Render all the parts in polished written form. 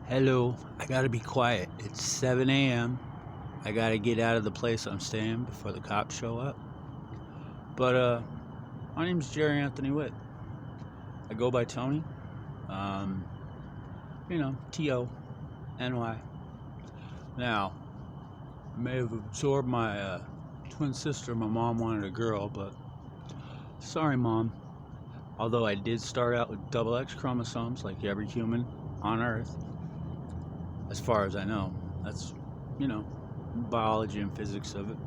Hello, I gotta be quiet. It's 7 a.m. I gotta get out of the place I'm staying before the cops show up. But, my name's Jerry Anthony Witt. I go by Tony. Um, Tony. Now, I may have absorbed my twin sister. My mom wanted a girl, but sorry, Mom. Although I did start out with double X chromosomes like every human on Earth. As far as I know, that's, biology and physics of it.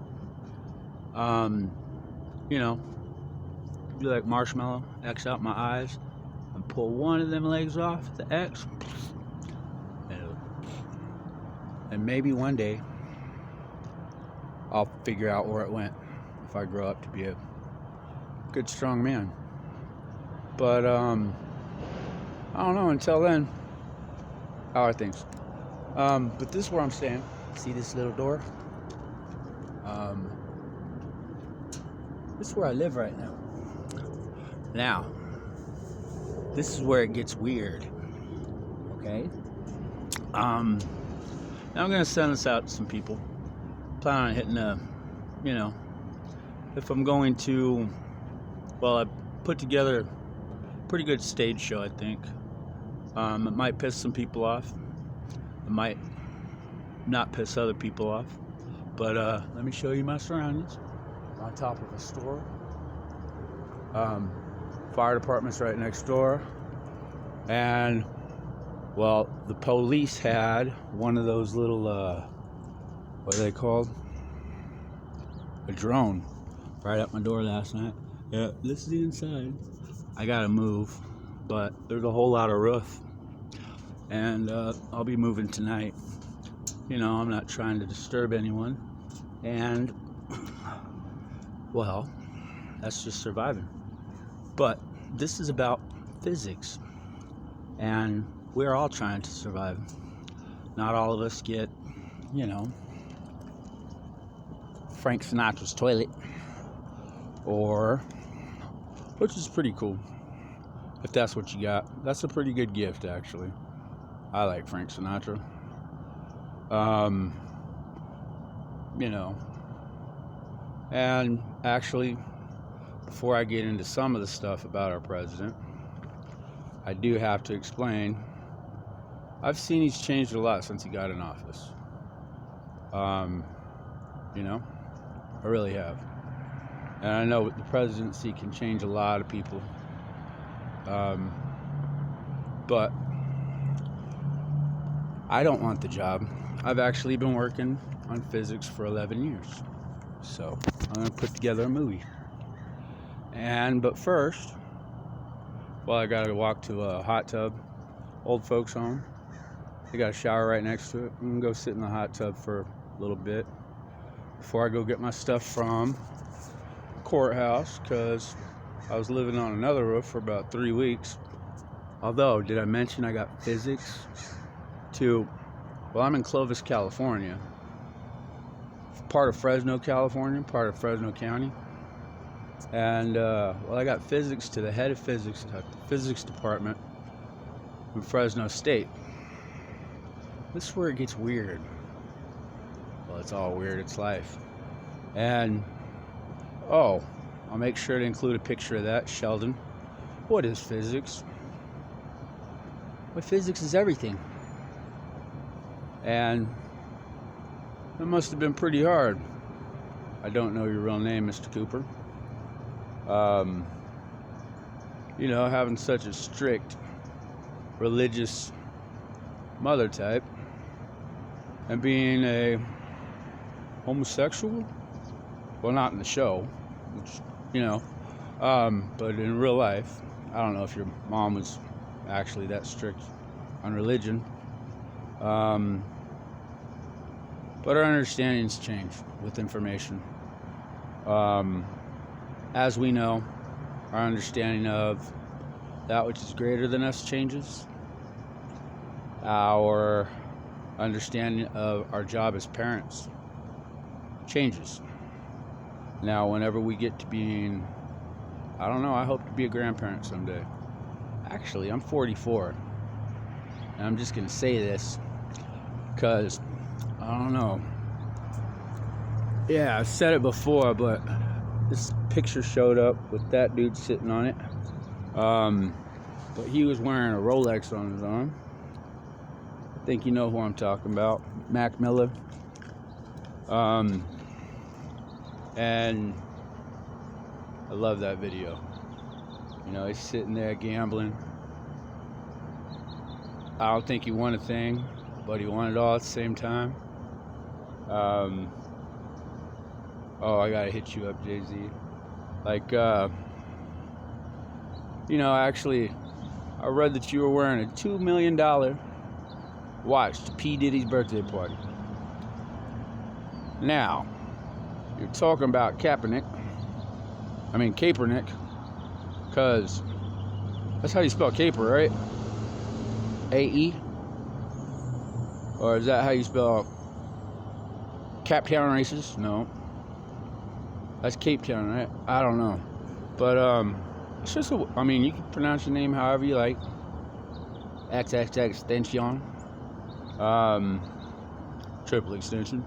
Do like marshmallow, X out my eyes, and pull one of them legs off, the X, and maybe one day I'll figure out where it went if I grow up to be a good, strong man. But, I don't know, until then, how are things? But this is where I'm staying. See this little door? This is where I live right now. Now, this is where it gets weird. Okay? Now I'm gonna send this out to some people. Plan on hitting if I'm going to, I put together a pretty good stage show, I think. It might piss some people off. It might not piss other people off, but let me show you my surroundings. I'm on top of a store. Fire department's right next door, and the police had one of those little what are they called? A drone right up my door last night. Yeah, this is the inside. I gotta move, but there's a whole lot of roof. And I'll be moving tonight. I'm not trying to disturb anyone. And, that's just surviving. But this is about physics. And we're all trying to survive. Not all of us get, Frank Sinatra's toilet. Which is pretty cool. If that's what you got. That's a pretty good gift, actually. I like Frank Sinatra. And actually, before I get into some of the stuff about our president, I do have to explain, I've seen he's changed a lot since he got in office. I really have. And I know the presidency can change a lot of people. But I don't want the job. I've actually been working on physics for 11 years. So I'm going to put together a movie. But first, I got to walk to a hot tub, old folks home. They got a shower right next to it. I'm going to go sit in the hot tub for a little bit before I go get my stuff from the courthouse, because I was living on another roof for about 3 weeks. Although, did I mention I got physics to, I'm in Clovis, California, part of Fresno, California, part of Fresno County, and I got physics to the head of physics at the physics department in Fresno State. This is where it gets weird. It's all weird, it's life. And I'll make sure to include a picture of that. Sheldon, what is physics? Physics is everything. And it must have been pretty hard. I don't know your real name, Mr. Cooper. Having such a strict religious mother type and being a homosexual. Not in the show, which, but in real life. I don't know if your mom was actually that strict on religion. But our understandings change with information. As we know, our understanding of that which is greater than us changes. Our understanding of our job as parents changes. Now, whenever we get to being, I hope to be a grandparent someday. Actually, I'm 44. And I'm just gonna say this because I don't know. Yeah, I've said it before, but this picture showed up with that dude sitting on it. But he was wearing a Rolex on his arm. I think you know who I'm talking about, Mac Miller. And I love that video. You know, he's sitting there gambling. I don't think he won a thing, but he won it all at the same time. Oh, I gotta hit you up, Jay-Z. Like, you know, actually, I read that you were wearing a $2 million watch to P. Diddy's birthday party. Now, you're talking about Kaepernick, because that's how you spell caper, right? A-E? Or is that how you spell Cap Town races? No. That's Cape Town, right? I don't know. But, it's just you can pronounce your name however you like. XXX extension. Triple extension.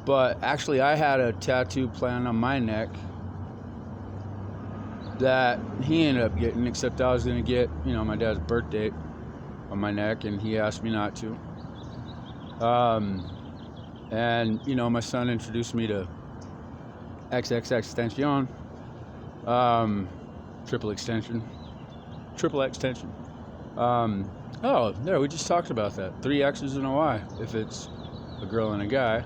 But actually, I had a tattoo planned on my neck that he ended up getting, except I was going to get, you know, my dad's birth date on my neck, and he asked me not to. And, you know, my son introduced me to XXX extension. Triple extension. Oh, there, we just talked about that. 3 X's and a Y if it's a girl and a guy.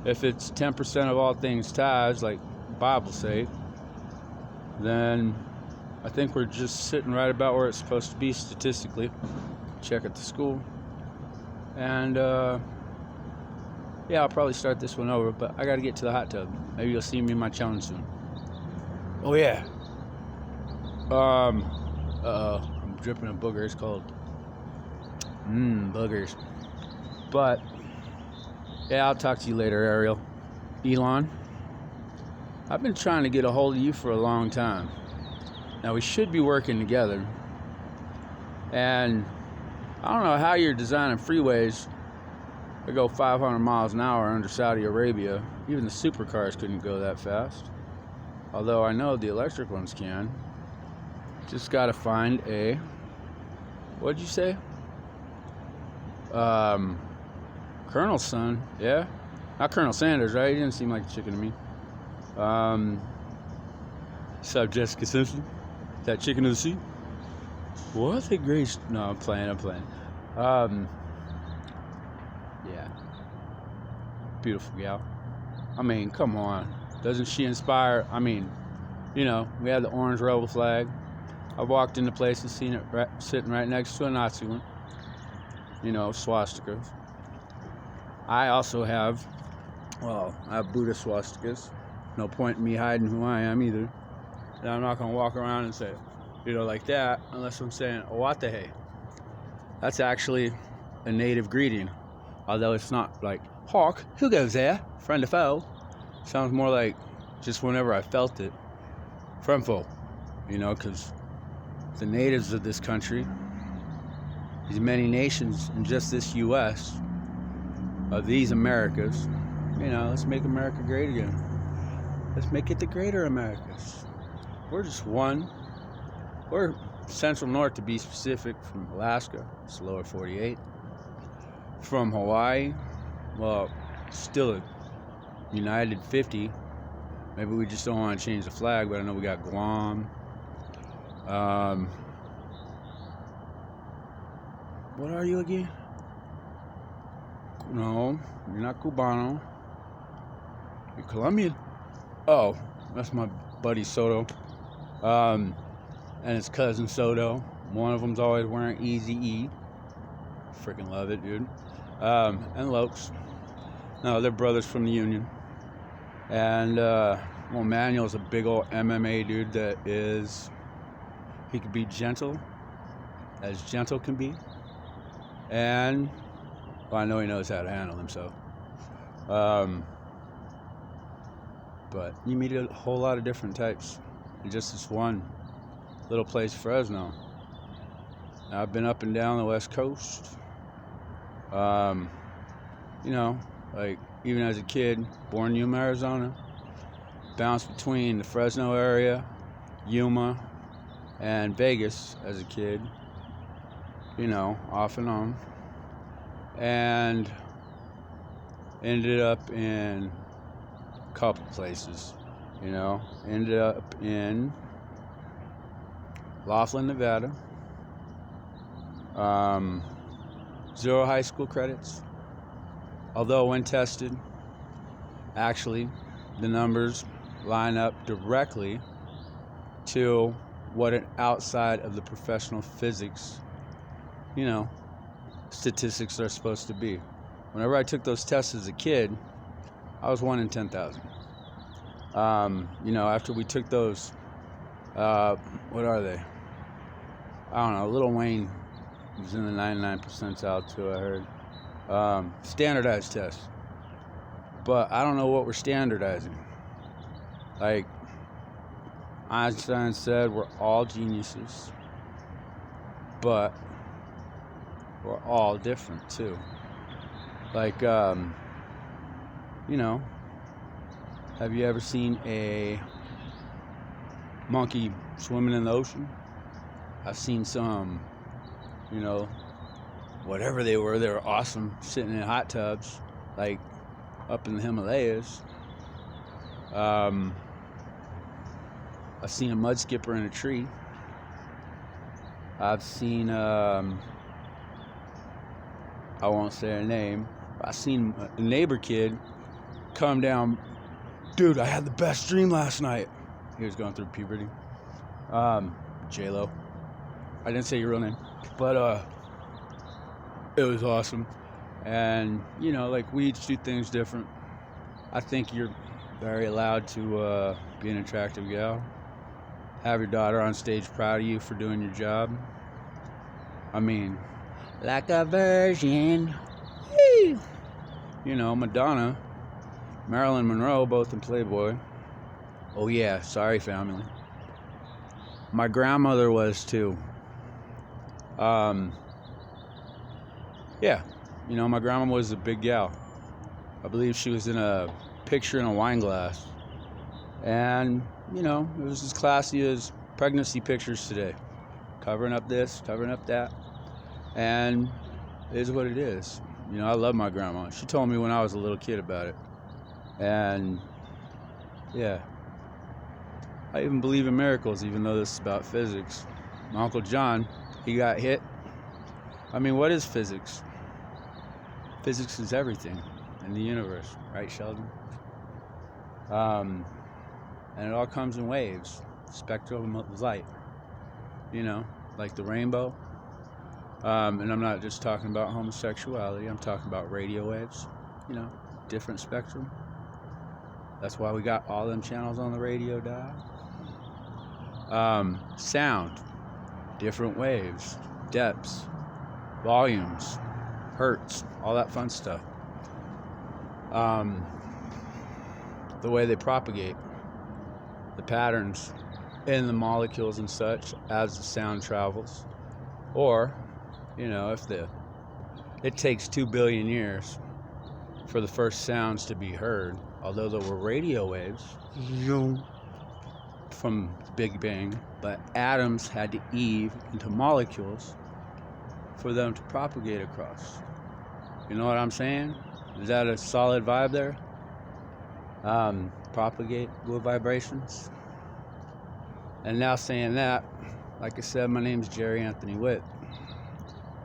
If it's 10% of all things ties, like Bible say, then I think we're just sitting right about where it's supposed to be statistically. Check at the school. And, yeah, I'll probably start this one over, but I gotta get to the hot tub. Maybe you'll see me in my challenge soon. Oh, yeah. I'm dripping a booger. It's called boogers. But yeah, I'll talk to you later, Ariel. Elon, I've been trying to get a hold of you for a long time. Now, we should be working together. And I don't know how you're designing freeways that go 500 miles an hour under Saudi Arabia. Even the supercars couldn't go that fast. Although I know the electric ones can. Just gotta find a, what'd you say? Colonel's son, yeah? Not Colonel Sanders, right? He didn't seem like a chicken to me. Sup, Jessica Simpson? That chicken of the sea? What a great... No, I'm playing. Yeah. Beautiful gal. I mean, come on. Doesn't she inspire... you know, we had the orange rebel flag. I walked into places, seen it sitting right next to a Nazi one. You know, swastikas. I also have, I have Buddhist swastikas. No point in me hiding who I am either. And I'm not going to walk around and say, you know, like that, unless I'm saying, Owatehe. That's actually a native greeting. Although it's not like, Hawk, who goes there? Friend or foe? Sounds more like just whenever I felt it. Friend foe. You know, because the natives of this country, these many nations, and just this U.S., of these Americas, you know, let's make America great again. Let's make it the greater Americas. We're just one. We're Central North, to be specific, from Alaska, it's lower 48. From Hawaii, well, still a United 50. Maybe we just don't want to change the flag, but I know we got Guam. What are you again? No, you're not Cubano. You're Colombian. Oh, that's my buddy Soto. And his cousin Soto. One of them's always wearing Easy-E. Freaking love it, dude. And Lokes. No, they're brothers from the Union. And, Manuel's a big old MMA dude that is... He could be gentle, as gentle can be. And... Well, I know he knows how to handle himself. But you meet a whole lot of different types in just this one little place, Fresno. I've been up and down the West Coast. You know, like even as a kid, born in Yuma, Arizona, bounced between the Fresno area, Yuma, and Vegas as a kid, you know, off and on, and ended up in a couple places, you know, ended up in Laughlin, Nevada, 0 high school credits, although when tested, actually the numbers line up directly to what an outside of the professional physics, you know, statistics are supposed to be. Whenever I took those tests as a kid, I was 1 in 10,000. You know, after we took those, what are they? I don't know, Lil Wayne was in the 99 percentile too, I heard. Standardized tests. But I don't know what we're standardizing. Like Einstein said, we're all geniuses, but we're all different too. Like, you know, have you ever seen a monkey swimming in the ocean? I've seen some, you know, whatever they were awesome, sitting in hot tubs, like up in the Himalayas. I've seen a mud skipper in a tree. I've seen, I won't say her name, but I've seen a neighbor kid come down. Dude, I had the best dream last night. He was going through puberty. J-Lo. I didn't say your real name, but it was awesome. And, you know, like, we each do things different. I think you're very allowed to be an attractive gal. Have your daughter on stage proud of you for doing your job. I mean, like a virgin. Woo! You know, Madonna, Marilyn Monroe, both in Playboy. Oh yeah, sorry family. My grandmother was too. Yeah, you know, my grandma was a big gal. I believe she was in a picture in a wine glass. And, you know, it was as classy as pregnancy pictures today. Covering up this, covering up that. And it is what it is. You know, I love my grandma. She told me when I was a little kid about it. And, yeah. I even believe in miracles, even though this is about physics. My Uncle John, he got hit. I mean, what is physics? Physics is everything in the universe, right, Sheldon? And it all comes in waves, spectrum of light, you know, like the rainbow. And I'm not just talking about homosexuality, I'm talking about radio waves, you know, different spectrum. That's why we got all them channels on the radio dial. Sound, different waves, depths, volumes, hertz, all that fun stuff. The way they propagate, the patterns in the molecules and such as the sound travels. Or, you know, it takes 2 billion years for the first sounds to be heard, although there were radio waves from the Big Bang, but atoms had to eve into molecules for them to propagate across. You know what I'm saying? Is that a solid vibe there? Propagate good vibrations. And now saying that, like I said, my name is Jerry Anthony Witt.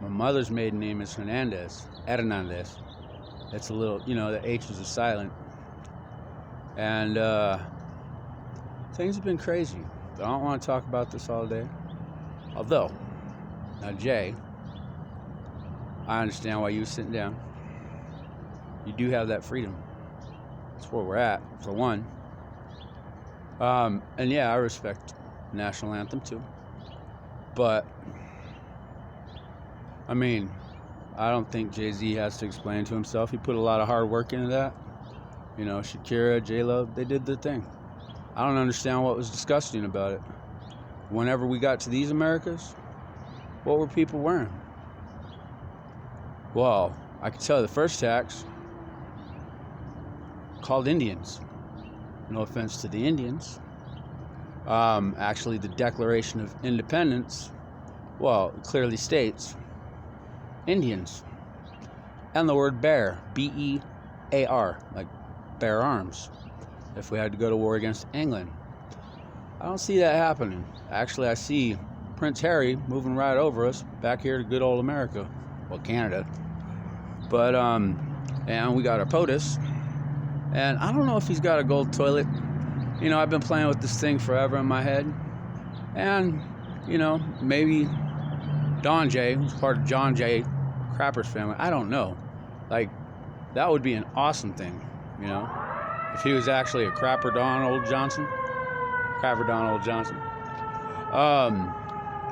My mother's maiden name is Hernandez. It's a little, you know, the H is a silent. And things have been crazy. I don't want to talk about this all day. Although, now Jay, I understand why you were sitting down. You do have that freedom. That's where we're at, for one. And yeah, I respect the national anthem too. But, I mean, I don't think Jay-Z has to explain to himself. He put a lot of hard work into that. You know, Shakira, J-Lo, they did their thing. I don't understand what was disgusting about it. Whenever we got to these Americas, what were people wearing? Well, I can tell you the first tax called Indians. No offense to the Indians. Actually, the Declaration of Independence, well, it clearly states Indians. And the word bear, B-E-A-R, like bear arms, if we had to go to war against England. I don't see that happening. Actually, I see Prince Harry moving right over us back here to good old America. Well, Canada. But, and we got our POTUS. And I don't know if he's got a gold toilet. You know, I've been playing with this thing forever in my head. And, you know, maybe Don J, who's part of John J. Crapper's family, I don't know. Like, that would be an awesome thing, you know, if he was actually a Crapper Donald Johnson. Crapper Donald Johnson.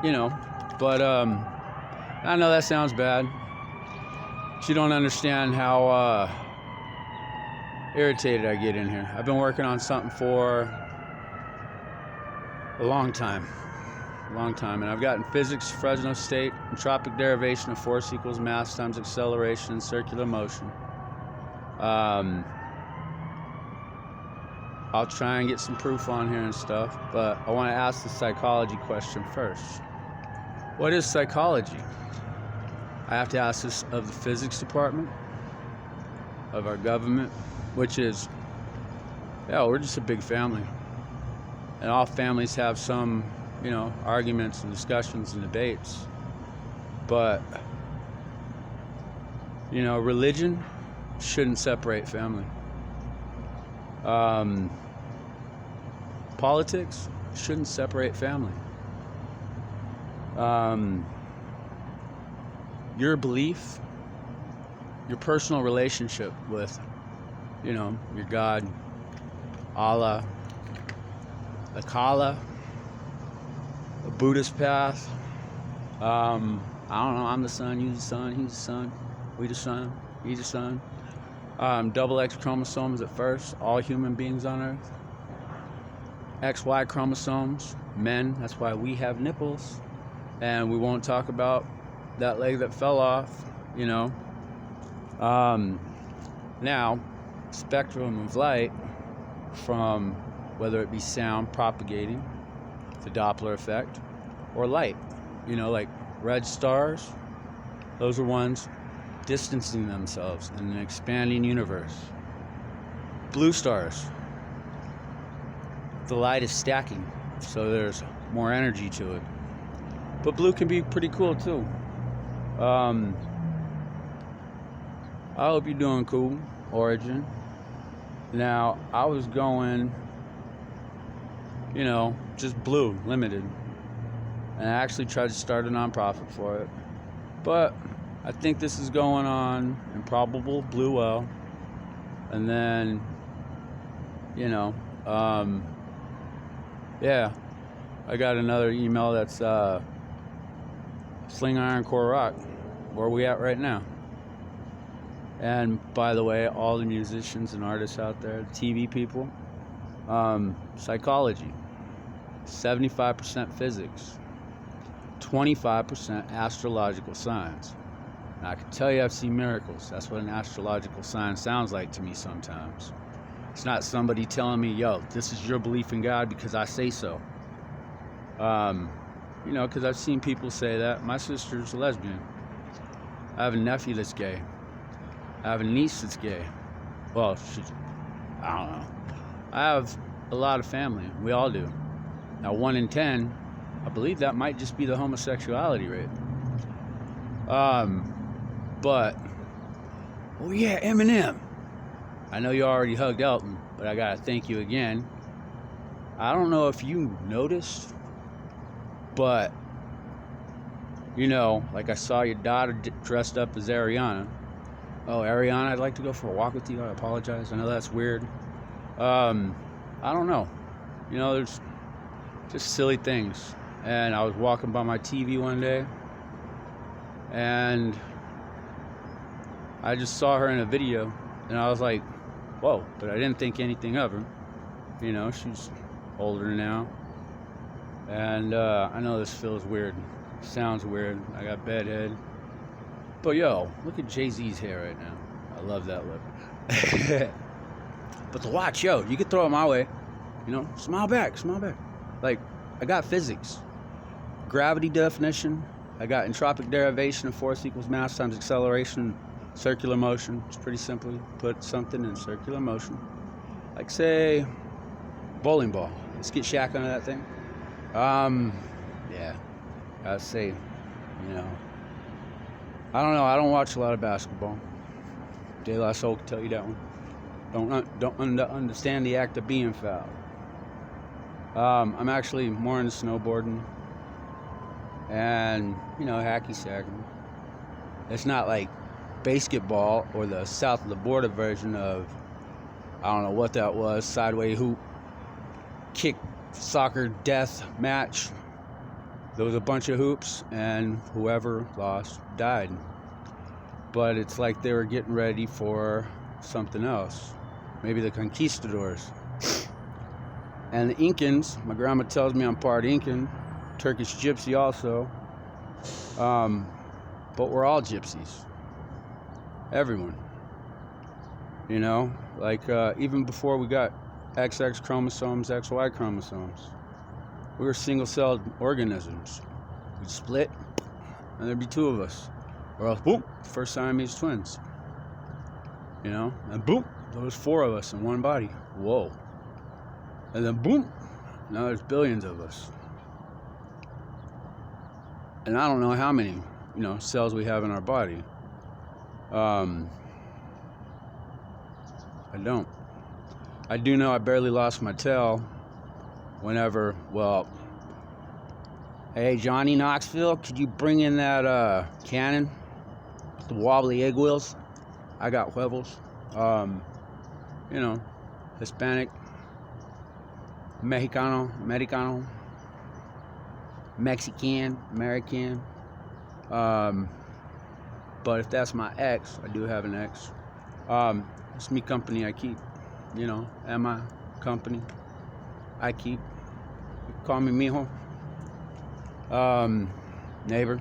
You know, but I know that sounds bad. But you don't understand how irritated I get in here. I've been working on something for a long time, and I've gotten physics, Fresno State, entropic derivation of force equals mass times acceleration and circular motion. I'll try and get some proof on here and stuff, but I want to ask the psychology question first. What is psychology? I have to ask this of the physics department, of our government, which is, yeah, we're just a big family. And all families have some, you know, arguments and discussions and debates. But, you know, religion shouldn't separate family. Politics shouldn't separate family. Your belief, your personal relationship with, you know, your God, Allah, the Kala, the Buddhist path. I don't know, I'm the son, you the son, he's the son, we the son, he the son. Double X chromosomes at first, all human beings on Earth. XY chromosomes, men, that's why we have nipples. And we won't talk about that leg that fell off, you know. Now, spectrum of light from whether it be sound propagating, the Doppler effect, or light, you know, like red stars, those are ones distancing themselves in an expanding universe. Blue stars, the light is stacking, so there's more energy to it. But blue can be pretty cool too. I hope you're doing cool, Origin. Now, I was going, you know, just blue, limited. And I actually tried to start a nonprofit for it. But I think this is going on Improbable Blue Well. And then, you know, yeah, I got another email that's Sling Iron Core Rock. Where are we at right now? And by the way, all the musicians and artists out there, TV people, psychology, 75% physics, 25% astrological signs. Now, I can tell you I've seen miracles. That's what an astrological sign sounds like to me sometimes. It's not somebody telling me, yo, this is your belief in God because I say so. You know, because I've seen people say that. My sister's a lesbian. I have a nephew that's gay. I have a niece that's gay. Well, I don't know. I have a lot of family. We all do. Now, 1 in 10, I believe that might just be the homosexuality rate. But, oh yeah, Eminem. I know you already hugged Elton, but I gotta thank you again. I don't know if you noticed, but, you know, like I saw your daughter dressed up as Ariana. Oh, Ariana, I'd like to go for a walk with you. I apologize. I know that's weird. I don't know. You know, there's just silly things. And I was walking by my TV one day, and I just saw her in a video, and I was like, whoa, but I didn't think anything of her. You know, she's older now. And I know this feels weird Sounds weird. I got bedhead. But yo, look at Jay-Z's hair right now. I love that look. But the watch, yo, you could throw it my way. You know, smile back, smile back. Like, I got physics. Gravity definition. I got entropic derivation of force equals mass times acceleration, circular motion. It's pretty simple. Put something in circular motion. Like, say, bowling ball. Let's get Shaq under that thing. Yeah. I'd say, you know, I don't know. I don't watch a lot of basketball. De La Soul can tell you that one. Don't understand the act of being fouled. I'm actually more into snowboarding and, you know, hacky sacking. It's not like basketball or the south of the border version of, I don't know what that was, sideway hoop, kick, soccer, death match. There was a bunch of hoops, and whoever lost died. But it's like they were getting ready for something else. Maybe the conquistadors. And the Incans, my grandma tells me I'm part Incan, Turkish gypsy also. But we're all gypsies. Everyone. You know, like even before we got XX chromosomes, XY chromosomes, we were single-celled organisms. We'd split, and there'd be two of us. Or else, boom, first Siamese twins. You know, and boom, there was four of us in one body. Whoa. And then boom, now there's billions of us. And I don't know how many, you know, cells we have in our body. I don't. I do know I barely lost my tail whenever, well, hey, Johnny Knoxville, could you bring in that cannon with the wobbly egg wheels? I got huevos. You know, Hispanic, Mexicano, American, American. But if that's my ex, I do have an ex. It's me company I keep, you know, and my company I keep. You call me mijo. Neighbor.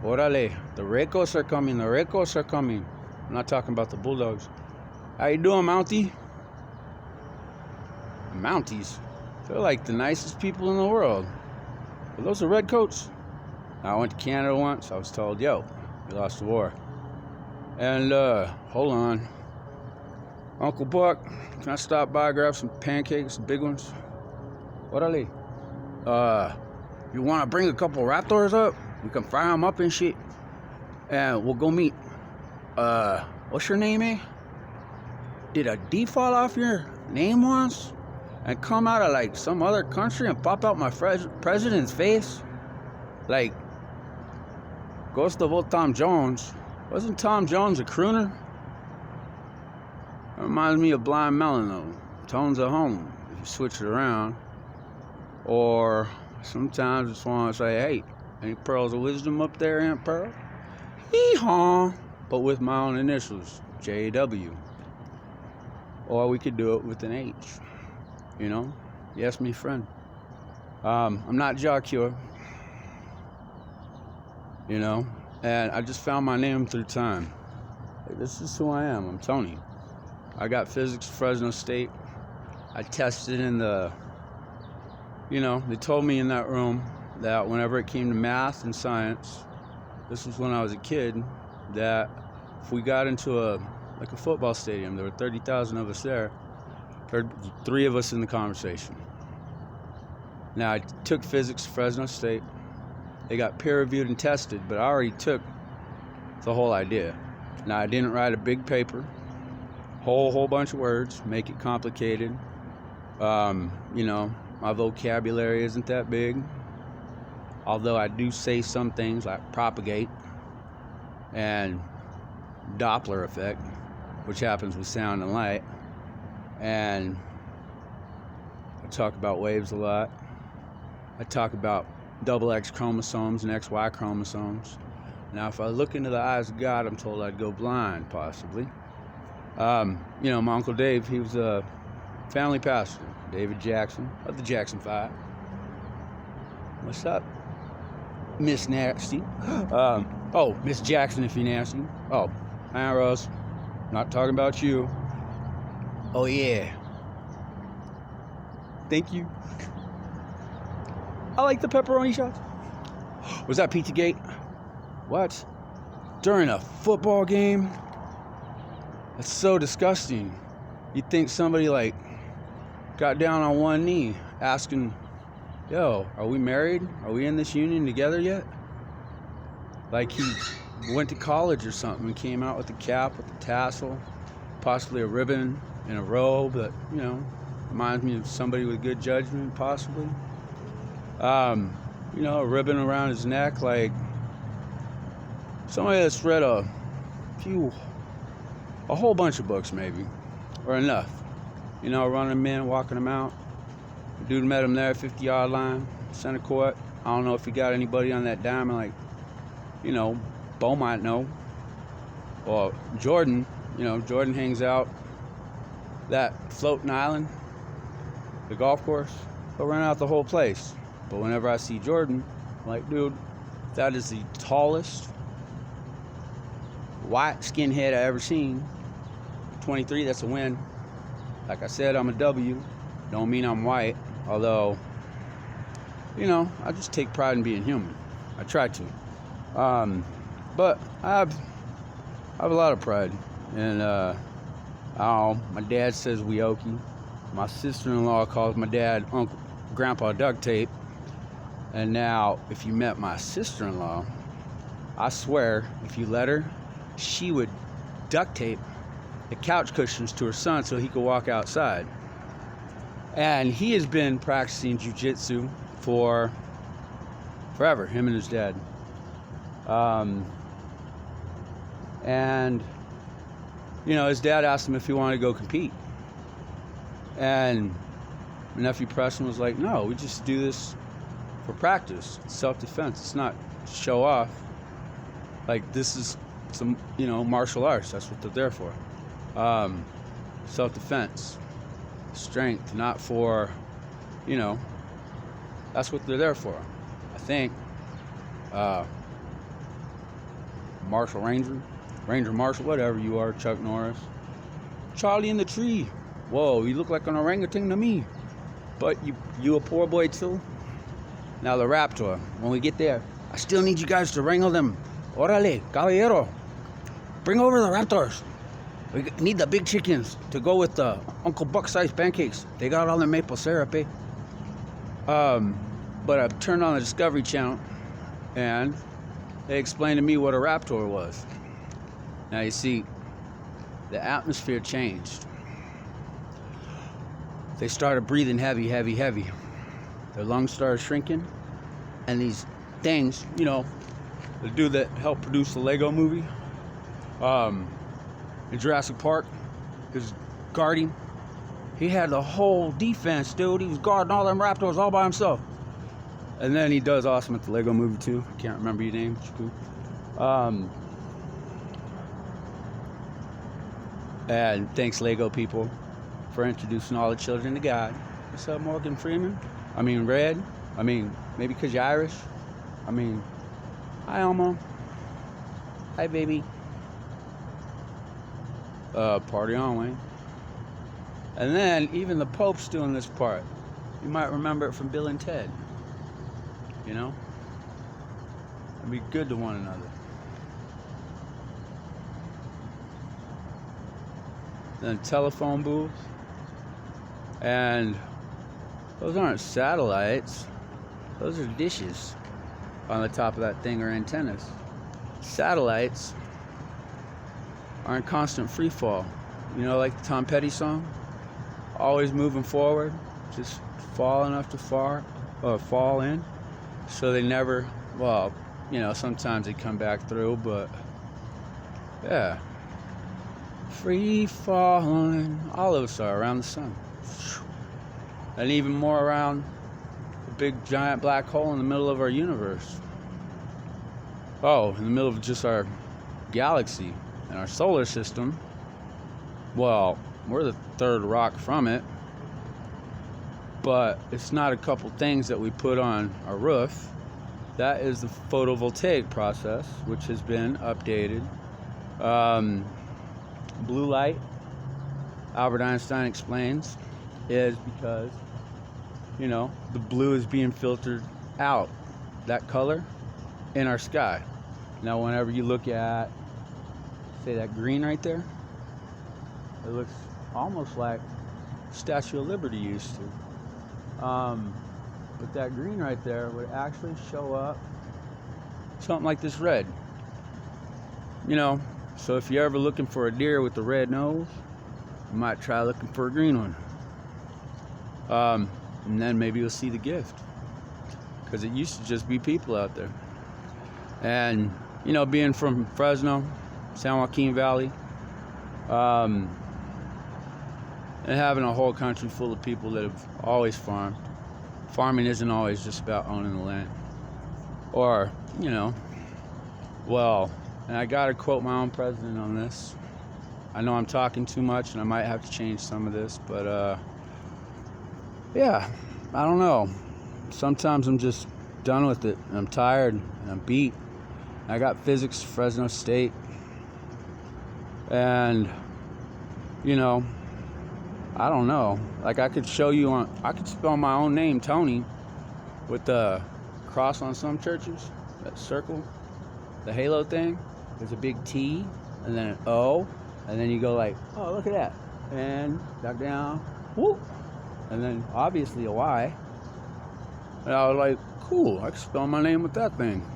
Orale, the ricos are coming, the ricos are coming. I'm not talking about the bulldogs. How you doing, Mountie? Mounties? They're like the nicest people in the world. But those are redcoats. I went to Canada once. I was told, yo, we lost the war. And, hold on. Uncle Buck, can I stop by, grab some pancakes, big ones? Orale. You want to bring a couple raptors up? We can fry them up and shit. And we'll go meet. What's your name, eh? Did a D fall off your name once? And come out of, like, some other country and pop out my president's face? Like, Ghost of old Tom Jones. Wasn't Tom Jones a crooner? That reminds me of Blind Melon, though. Tones at home, if you switch it around. Or sometimes I just want to say, hey, any pearls of wisdom up there, Aunt Pearl? Hee-haw. But with my own initials, J.W. Or we could do it with an H. You know? Yes, me friend. I'm not Jacques. You know? And I just found my name through time. Like, this is who I am. I'm Tony. I got physics Fresno State. I tested in the, you know, they told me in that room that whenever it came to math and science, this was when I was a kid, that if we got into a football stadium, there were 30,000 of us there, heard 3 of us in the conversation. Now, I took physics Fresno State. They got peer-reviewed and tested, but I already took the whole idea. Now, I didn't write a big paper, whole bunch of words, make it complicated. You know, my vocabulary isn't that big. Although I do say some things like propagate and Doppler effect, which happens with sound and light. And I talk about waves a lot. I talk about double X chromosomes and XY chromosomes. Now, if I look into the eyes of God, I'm told I'd go blind, possibly. You know, my Uncle Dave, he was a family pastor, David Jackson, of the Jackson 5. What's up, Miss Nasty? Oh, Miss Jackson, if you're nasty. Oh, hi, Rose. Not talking about you. Oh, yeah. Thank you. I like the pepperoni shots. Was that Pizzagate? What? During a football game? That's so disgusting. You'd think somebody, like, got down on one knee asking, yo, are we married? Are we in this union together yet? Like he went to college or something and came out with a cap, with a tassel, possibly a ribbon and a robe that, you know, reminds me of somebody with good judgment, possibly. You know, a ribbon around his neck, like somebody that's read a whole bunch of books, maybe, or enough. You know, running them in, walking them out. The dude met him there at 50-yard line, center court. I don't know if he got anybody on that diamond, like, you know, Bo might know. Or Jordan, you know, Jordan hangs out that floating island, the golf course. He'll run out the whole place. But whenever I see Jordan, I'm like, dude, that is the tallest white skinhead I ever seen. 23, that's a win. Like I said, I'm a W. Don't mean I'm white. Although, you know, I just take pride in being human. I try to. But I have a lot of pride. And, my dad says Weoki. My sister-in-law calls my dad Grandpa Duct Tape. And now, if you met my sister-in-law, I swear, if you let her, she would duct tape the couch cushions to her son so he could walk outside. And he has been practicing jiu-jitsu for forever, him and his dad. And, you know, his dad asked him if he wanted to go compete. And my nephew Preston was like, no, we just do this for practice. It's self-defense. It's not show off. Like, this is some, you know, martial arts. That's what they're there for. Self-defense. Strength, not for, you know, that's what they're there for. I think Marshal Ranger Marshal, whatever you are, Chuck Norris. Charlie in the Tree. Whoa, you look like an orangutan to me. But you a poor boy too? Now the Raptor, when we get there, I still need you guys to wrangle them. Orale, caballero. Bring over the Raptors. We need the big chickens to go with the Uncle Buck-sized pancakes. They got all the maple syrup, eh? But I turned on the Discovery Channel, and they explained to me what a Raptor was. Now you see, the atmosphere changed. They started breathing heavy. Their lungs started shrinking, and these things, you know, the dude that helped produce the Lego movie, in Jurassic Park, his guarding, he had the whole defense, dude. He was guarding all them Raptors all by himself. And then he does awesome at the Lego movie too. I can't remember your name. And thanks, Lego people, for introducing all the children to God. What's up, Morgan Freeman? I mean, Red. I mean, maybe because you're Irish. I mean, hi, Elmo. Hi, baby. Party on, Wayne. And then even the Pope's doing this part. You might remember it from Bill and Ted. You know? And be good to one another. Then telephone booth. And those aren't satellites. Those are dishes on the top of that thing, or antennas. Satellites are in constant free fall. You know, like the Tom Petty song? Always moving forward, just fall enough to fall in. So they never, well, you know, sometimes they come back through, but yeah. Free falling, all of us are around the sun. And even more around the big giant black hole in the middle of our universe. Oh, in the middle of just our galaxy. In our solar system, well, we're the third rock from it. but it's not a couple things that we put on our roof. That is the photovoltaic process, which has been updated. Blue light, Albert Einstein explains, is because, you know, the blue is being filtered out, that color, in our sky. Now, whenever you look at, say, that green right there, it looks almost like Statue of Liberty used to. But that green right there would actually show up something like this red. You know, so if you're ever looking for a deer with a red nose, you might try looking for a green one. And then maybe you'll see the gift. Because it used to just be people out there. And, you know, being from Fresno, San Joaquin Valley, and having a whole country full of people that have always farmed. Farming isn't always just about owning the land. Or, you know, well, and I gotta quote my own president on this. I know I'm talking too much and I might have to change some of this, but yeah, I don't know. Sometimes I'm just done with it and I'm tired and I'm beat. I got physics, Fresno State, and, you know, I don't know. Like, I could show you I could spell my own name, Tony, with the cross on some churches, that circle, the halo thing. There's a big T, and then an O, and then you go like, oh, look at that. And back down, whoop. And then obviously a Y. And I was like, cool, I can spell my name with that thing.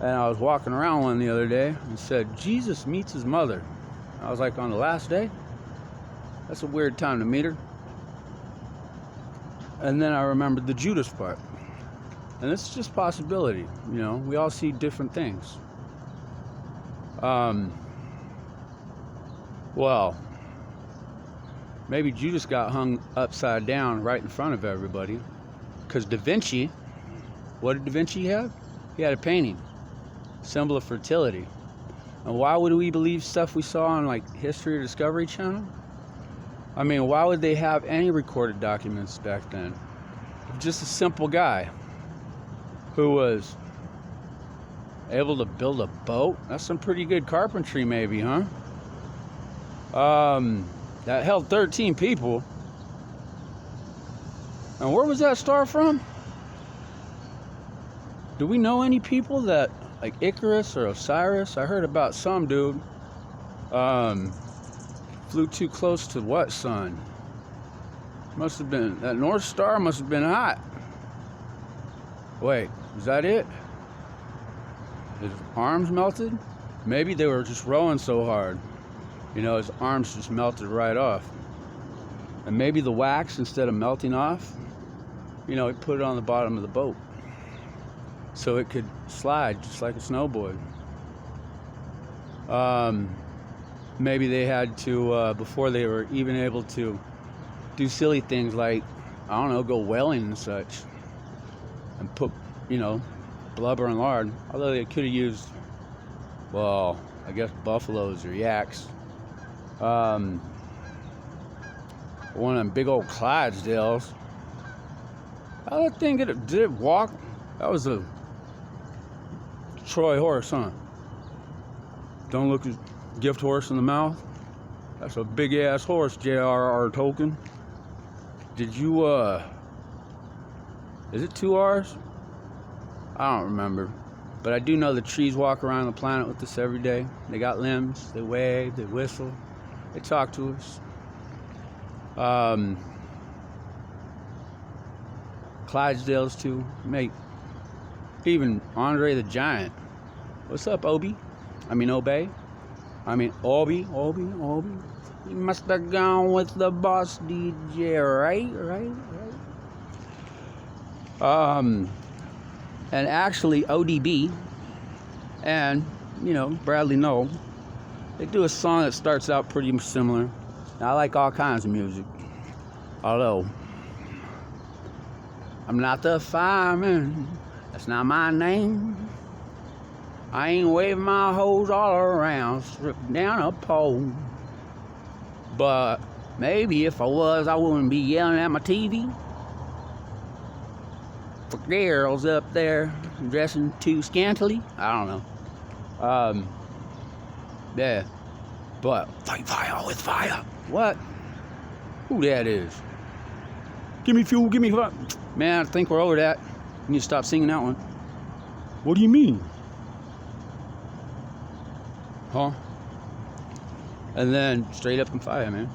And I was walking around one the other day and said, Jesus meets his mother. I was like, on the last day? That's a weird time to meet her. And then I remembered the Judas part. And it's just possibility, you know. We all see different things. Well, maybe Judas got hung upside down right in front of everybody. Because Da Vinci, what did Da Vinci have? He had a painting, symbol of fertility. And why would we believe stuff we saw on like History or Discovery Channel? I mean, why would they have any recorded documents back then? Just a simple guy who was able to build a boat. That's some pretty good carpentry, maybe, huh? That held 13 people. And where was that star from? Do we know any people that, like Icarus or Osiris? I heard about some dude. Flew too close to what sun? Must have been, that North Star must have been hot. Wait, is that it? His arms melted? Maybe they were just rowing so hard. You know, his arms just melted right off. And maybe the wax, instead of melting off, you know, he put it on the bottom of the boat so it could slide just like a snowboard. Maybe they had to, before they were even able to do silly things like, I don't know, go whaling and such, and put, you know, blubber and lard. Although they could have used, well, I guess buffaloes or yaks. One of them big old Clydesdales. How that thing did it walk? That was a Troy horse, huh? Don't look at gift horse in the mouth. That's a big ass horse, J.R.R. Tolkien. Did you, is it 2 R's? I don't remember. But I do know the trees walk around the planet with us every day. They got limbs, they wave, they whistle, they talk to us. Clydesdales too. Make even Andre the Giant. What's up, Obi? Obey. Obi. You must have gone with the boss DJ, right? And actually, ODB and, you know, Bradley Noel, they do a song that starts out pretty similar. Now, I like all kinds of music. Although, I'm not the fireman. That's not my name. I ain't waving my hose all around, stripping down a pole. But maybe if I was, I wouldn't be yelling at my TV. for girls up there dressing too scantily. I don't know. Yeah. But fight fire with fire. What? Who that is? Give me fuel, give me fire. Man, I think we're over that. You need to stop singing that one. What do you mean? Huh? And then straight up and fire, man.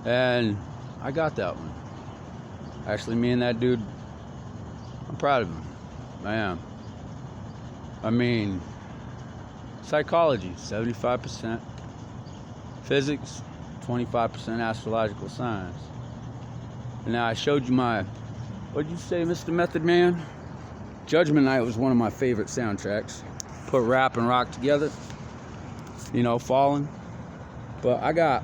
And I got that one. Actually, me and that dude, I'm proud of him. I am. I mean, psychology, 75%. Physics, 25% astrological science. And now I showed you my, what'd you say, Mr. Method Man? Judgment Night was one of my favorite soundtracks. Put rap and rock together. You know, Fallen. But I got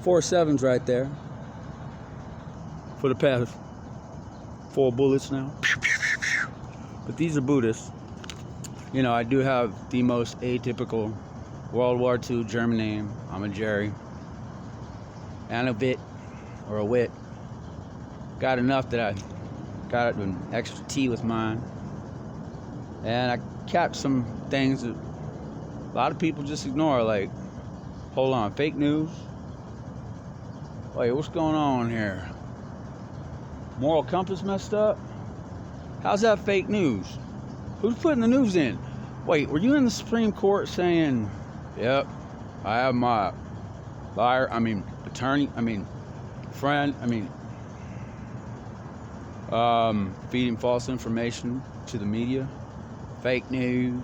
4 7s right there. For the past 4 bullets now. But these are Buddhists. You know, I do have the most atypical World War II German name. I'm a Jerry. And a bit, or a wit. Got enough that I got an extra T with mine. And I catch some things that a lot of people just ignore, like, hold on, fake news? Wait, what's going on here? Moral compass messed up? How's that fake news? Who's putting the news in? Wait, were you in the Supreme Court saying, yep, I have my attorney, friend, feeding false information to the media, fake news.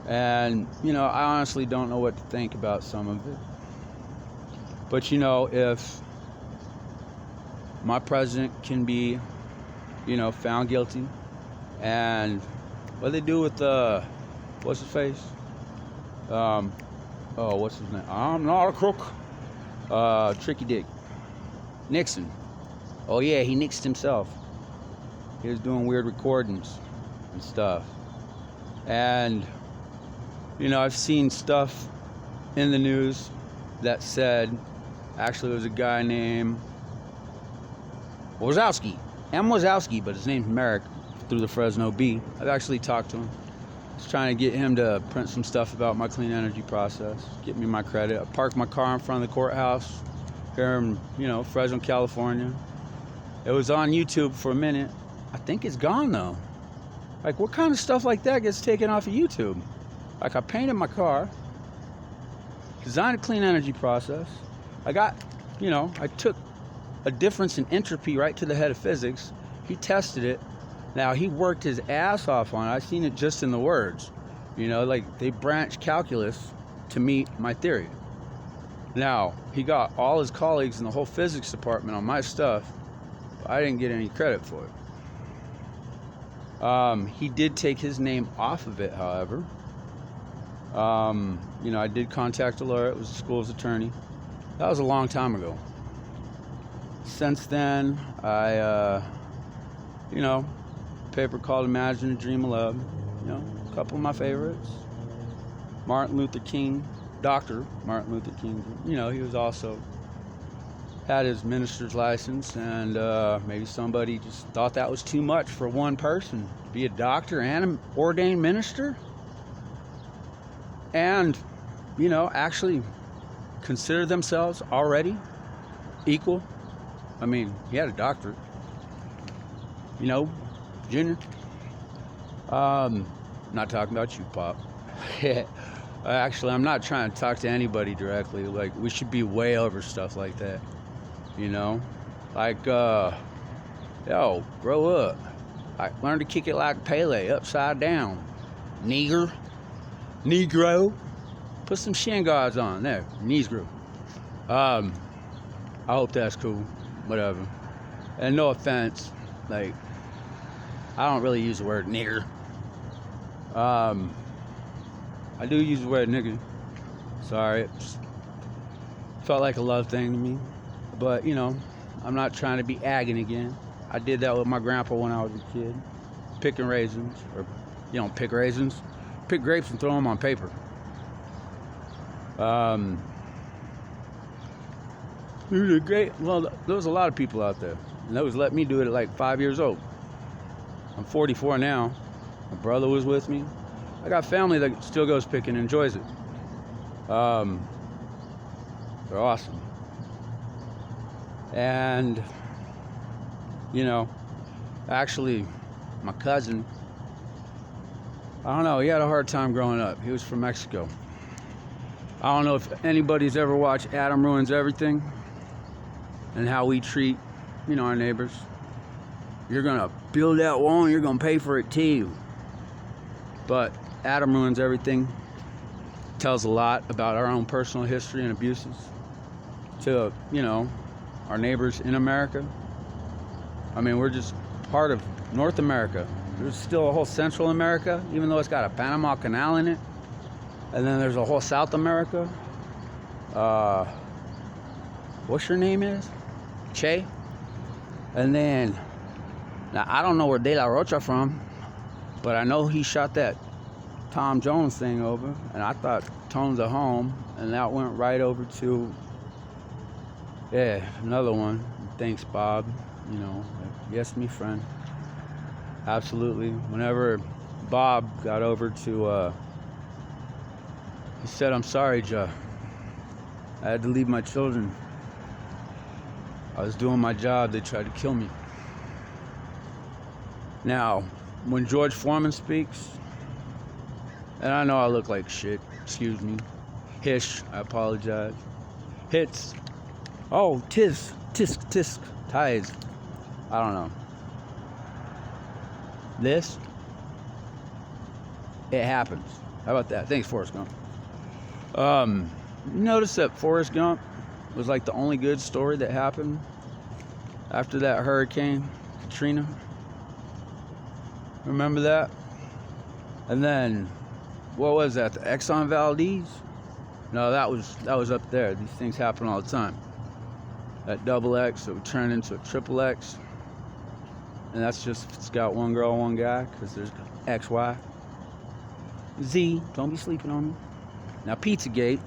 And, you know, I honestly don't know what to think about some of it. But, you know, if my president can be, you know, found guilty, and what they do with, what's his face? What's his name? I'm not a crook. Tricky Dick. Nixon. Oh yeah, he nixed himself. He was doing weird recordings and stuff. And, you know, I've seen stuff in the news that said, actually there was a guy named Wazowski. M. Wazowski, but his name's Merrick, through the Fresno Bee. I've actually talked to him. I was trying to get him to print some stuff about my clean energy process, get me my credit. I parked my car in front of the courthouse here in, you know, Fresno, California. It was on YouTube for a minute. I think it's gone though. Like, what kind of stuff like that gets taken off of YouTube? Like, I painted my car, designed a clean energy process. I got, you know, I took a difference in entropy right to the head of physics. He tested it. Now, he worked his ass off on it. I've seen it just in the words. You know, like, they branched calculus to meet my theory. Now, he got all his colleagues in the whole physics department on my stuff. I didn't get any credit for it. He did take his name off of it, however. You know, I did contact a lawyer. It was the school's attorney. That was a long time ago. Since then, I, you know, paper called Imagine a Dream of Love. You know, a couple of my favorites. Martin Luther King, Dr. Martin Luther King. You know, he was also had his minister's license, and maybe somebody just thought that was too much for one person. Be a doctor and an ordained minister. And, you know, actually consider themselves already equal. I mean, he had a doctorate. You know, Junior. Not talking about you, Pop. Actually, I'm not trying to talk to anybody directly. Like, we should be way over stuff like that. You know? Like, yo, grow up. Like, learn to kick it like Pele, upside down. Negro. Put some shin guards on. There, Negro. I hope that's cool. Whatever. And no offense. Like, I don't really use the word nigger. I do use the word nigger. Sorry, it just felt like a love thing to me. But, you know, I'm not trying to be agging again. I did that with my grandpa when I was a kid. Picking raisins. Or, you don't pick raisins. Pick grapes and throw them on paper. Well, there was a lot of people out there. And those let me do it at like 5 years old. I'm 44 now. My brother was with me. I got family that still goes picking and enjoys it. They're awesome. And, you know, actually, my cousin, I don't know, he had a hard time growing up. He was from Mexico. I don't know if anybody's ever watched Adam Ruins Everything and how we treat, you know, our neighbors. You're gonna build that wall and you're gonna pay for it too. But Adam Ruins Everything tells a lot about our own personal history and abuses to, you know, our neighbors in America. I mean, we're just part of North America. There's still a whole Central America, even though it's got a Panama Canal in it. And then there's a whole South America. What's your name is? Che. And then, now I don't know where De La Rocha from, but I know he shot that Tom Jones thing over, and I thought Tone's a home, and that went right over to, yeah, another one. Thanks, Bob. You know, yes, me friend. Absolutely. Whenever Bob got over to, he said, "I'm sorry, Joe. I had to leave my children. I was doing my job. They tried to kill me." Now, when George Foreman speaks, and I know I look like shit, excuse me. Hish, I apologize. Hits. Oh, tisk, ties. I don't know. This, it happens. How about that? Thanks, Forrest Gump. Notice that Forrest Gump was like the only good story that happened after that Hurricane Katrina. Remember that? And then, what was that? The Exxon Valdez? No, that was up there. These things happen all the time. That double X, it would turn into a triple X. And that's just, it's got one girl, one guy, because there's X, Y, Z. Don't be sleeping on me. Now, Pizzagate,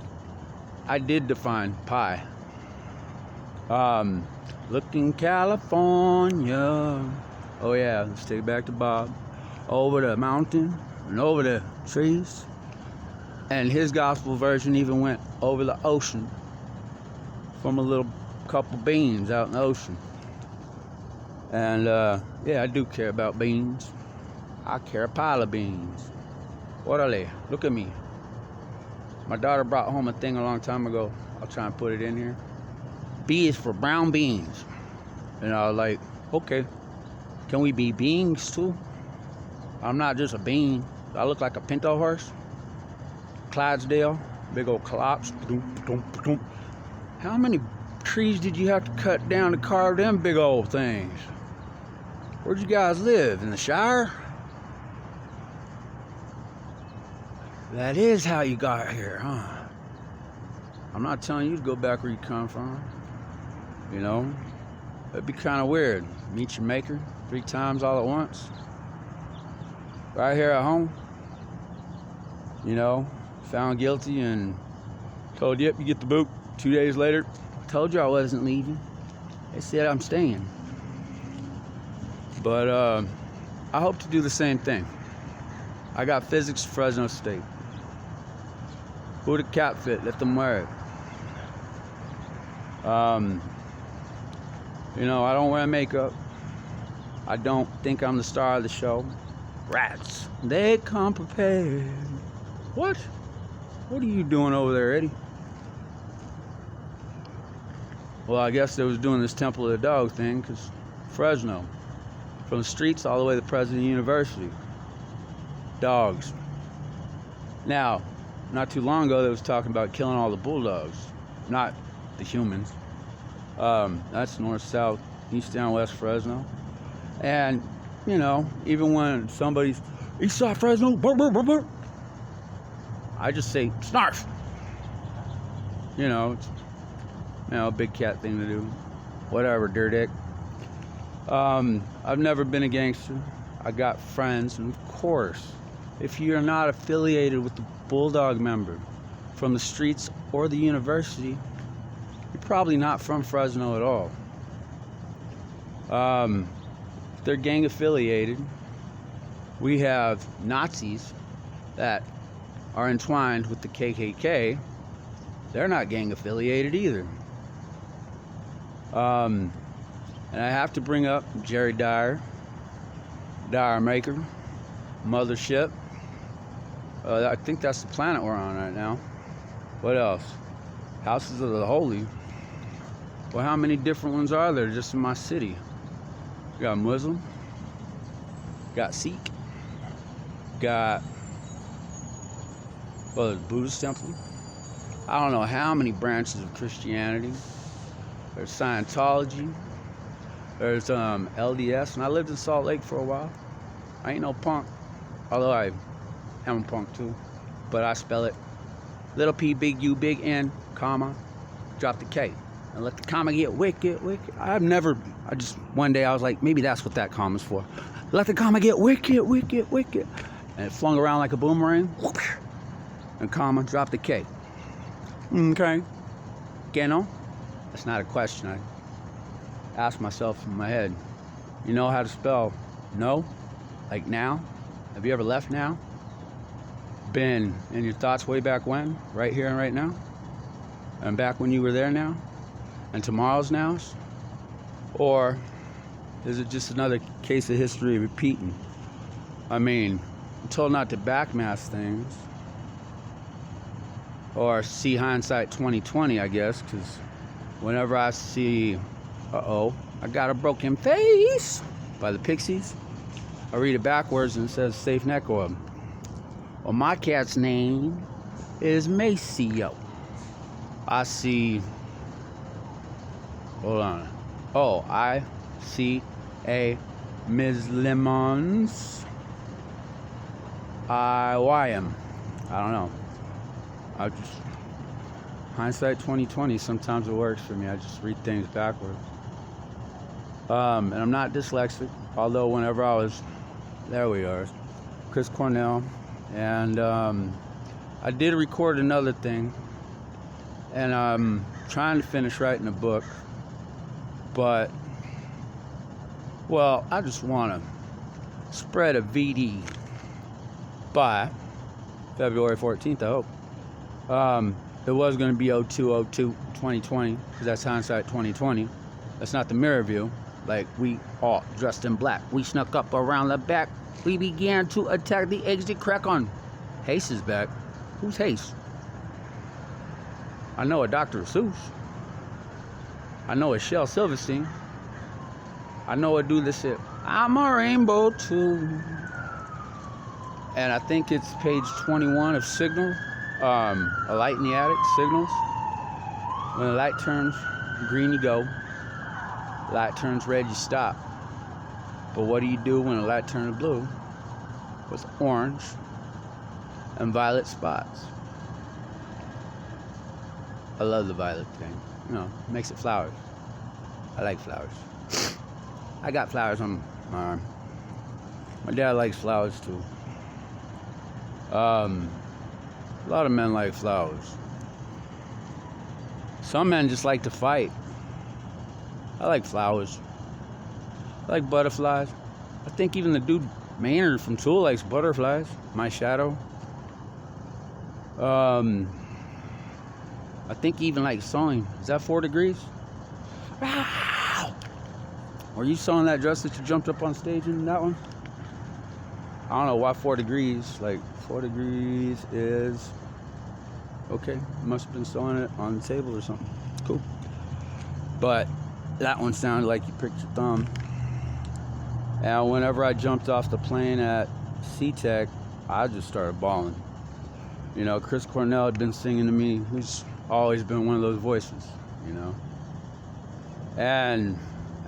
I did define pie. Looking California. Oh yeah, let's take it back to Bob. Over the mountain and over the trees. And his gospel version even went over the ocean from a little couple beans out in the ocean. And yeah, I do care about beans. I care a pile of beans. What are they? Look at me. My daughter brought home a thing a long time ago. I'll try and put it in here. B is for brown beans. And I was like, okay, can we be beans too? I'm not just a bean. I look like a pinto horse. Clydesdale, big old clops. How many trees did you have to cut down to carve them big old things? Where'd you guys live? In the Shire? That is how you got here, huh? I'm not telling you to go back where you come from. You know? It'd be kind of weird. Meet your maker 3 times all at once. Right here at home. You know? Found guilty and told, yep, you get the boot. 2 days later, told you I wasn't leaving. They said I'm staying. But I hope to do the same thing. I got physics Fresno State. Who the cap fit? Let them wear it. You know, I don't wear makeup. I don't think I'm the star of the show. Rats, they come prepared. What? What are you doing over there, Eddie? Well, I guess they was doing this Temple of the Dog thing, because Fresno, from the streets all the way to President University, dogs. Now, not too long ago, they was talking about killing all the bulldogs, not the humans. That's north, south, east, down, west Fresno. And, you know, even when somebody's east side Fresno, burr, burr, burr, burr, I just say, snarf. You know, it's, you know, a big cat thing to do. Whatever, dirtdick. I've never been a gangster. I got friends, and of course, if you're not affiliated with the Bulldog member from the streets or the university, you're probably not from Fresno at all. They're gang affiliated. We have Nazis that are entwined with the KKK. They're not gang affiliated either. And I have to bring up Jerry Dyer Maker, Mothership. I think that's the planet we're on right now. What else? Houses of the Holy. Well, how many different ones are there just in my city? You got Muslim, got Sikh, got, well, there's Buddhist temple. I don't know how many branches of Christianity. There's Scientology. There's LDS, and I lived in Salt Lake for a while. I ain't no punk, although I am a punk too, but I spell it little p, big U, big N, comma, drop the K, and let the comma get wicked. One day I was like, maybe that's what that comma's for. Let the comma get wicked. And it flung around like a boomerang, and comma, drop the K. Okay. No? That's not a question. I asked myself in my head, you know how to spell no? Like now? Have you ever left now? Been in your thoughts way back when? Right here and right now? And back when you were there now? And tomorrow's nows? Or is it just another case of history repeating? I mean, I'm told not to backmask things. Or see hindsight 2020, I guess, because whenever I see, I got a broken face by the Pixies, I read it backwards and it says safe neck oil. Well, my cat's name is Maceo. I see, hold on. Oh, I see a Ms. Lemons. YM. I don't know. I just, hindsight 2020, sometimes it works for me. I just read things backwards. And I'm not dyslexic, although whenever I was, there we are, Chris Cornell. And I did record another thing, and I'm trying to finish writing a book, but, well, I just want to spread a VD by February 14th, I hope. It was going to be 2020, because that's hindsight 2020. That's not the mirror view. Like, we all dressed in black. We snuck up around the back. We began to attack the exit crack on. Hayes is back. Who's Hayes? I know a Dr. Seuss. I know a Shel Silverstein. I know a dude that said, I'm a rainbow too. And I think it's page 21 of Signal. A light in the attic, signals. When the light turns green, you go. Light turns red, you stop. But what do you do when the light turns blue? With orange and violet spots. I love the violet thing. You know, it makes it flowers. I like flowers. I got flowers on my arm. My dad likes flowers too. A lot of men like flowers. Some men just like to fight. I like flowers. I like butterflies. I think even the dude Maynard from Tool likes butterflies. My shadow. I think even like sewing. Is that 4 degrees? Wow! Were you sewing that dress that you jumped up on stage in, that one? I don't know why 4 degrees. Like 4 degrees is okay. Must have been sewing it on the table or something. Cool. But that one sounded like you pricked your thumb. And whenever I jumped off the plane at SeaTech, I just started bawling. You know, Chris Cornell had been singing to me, who's always been one of those voices, you know. And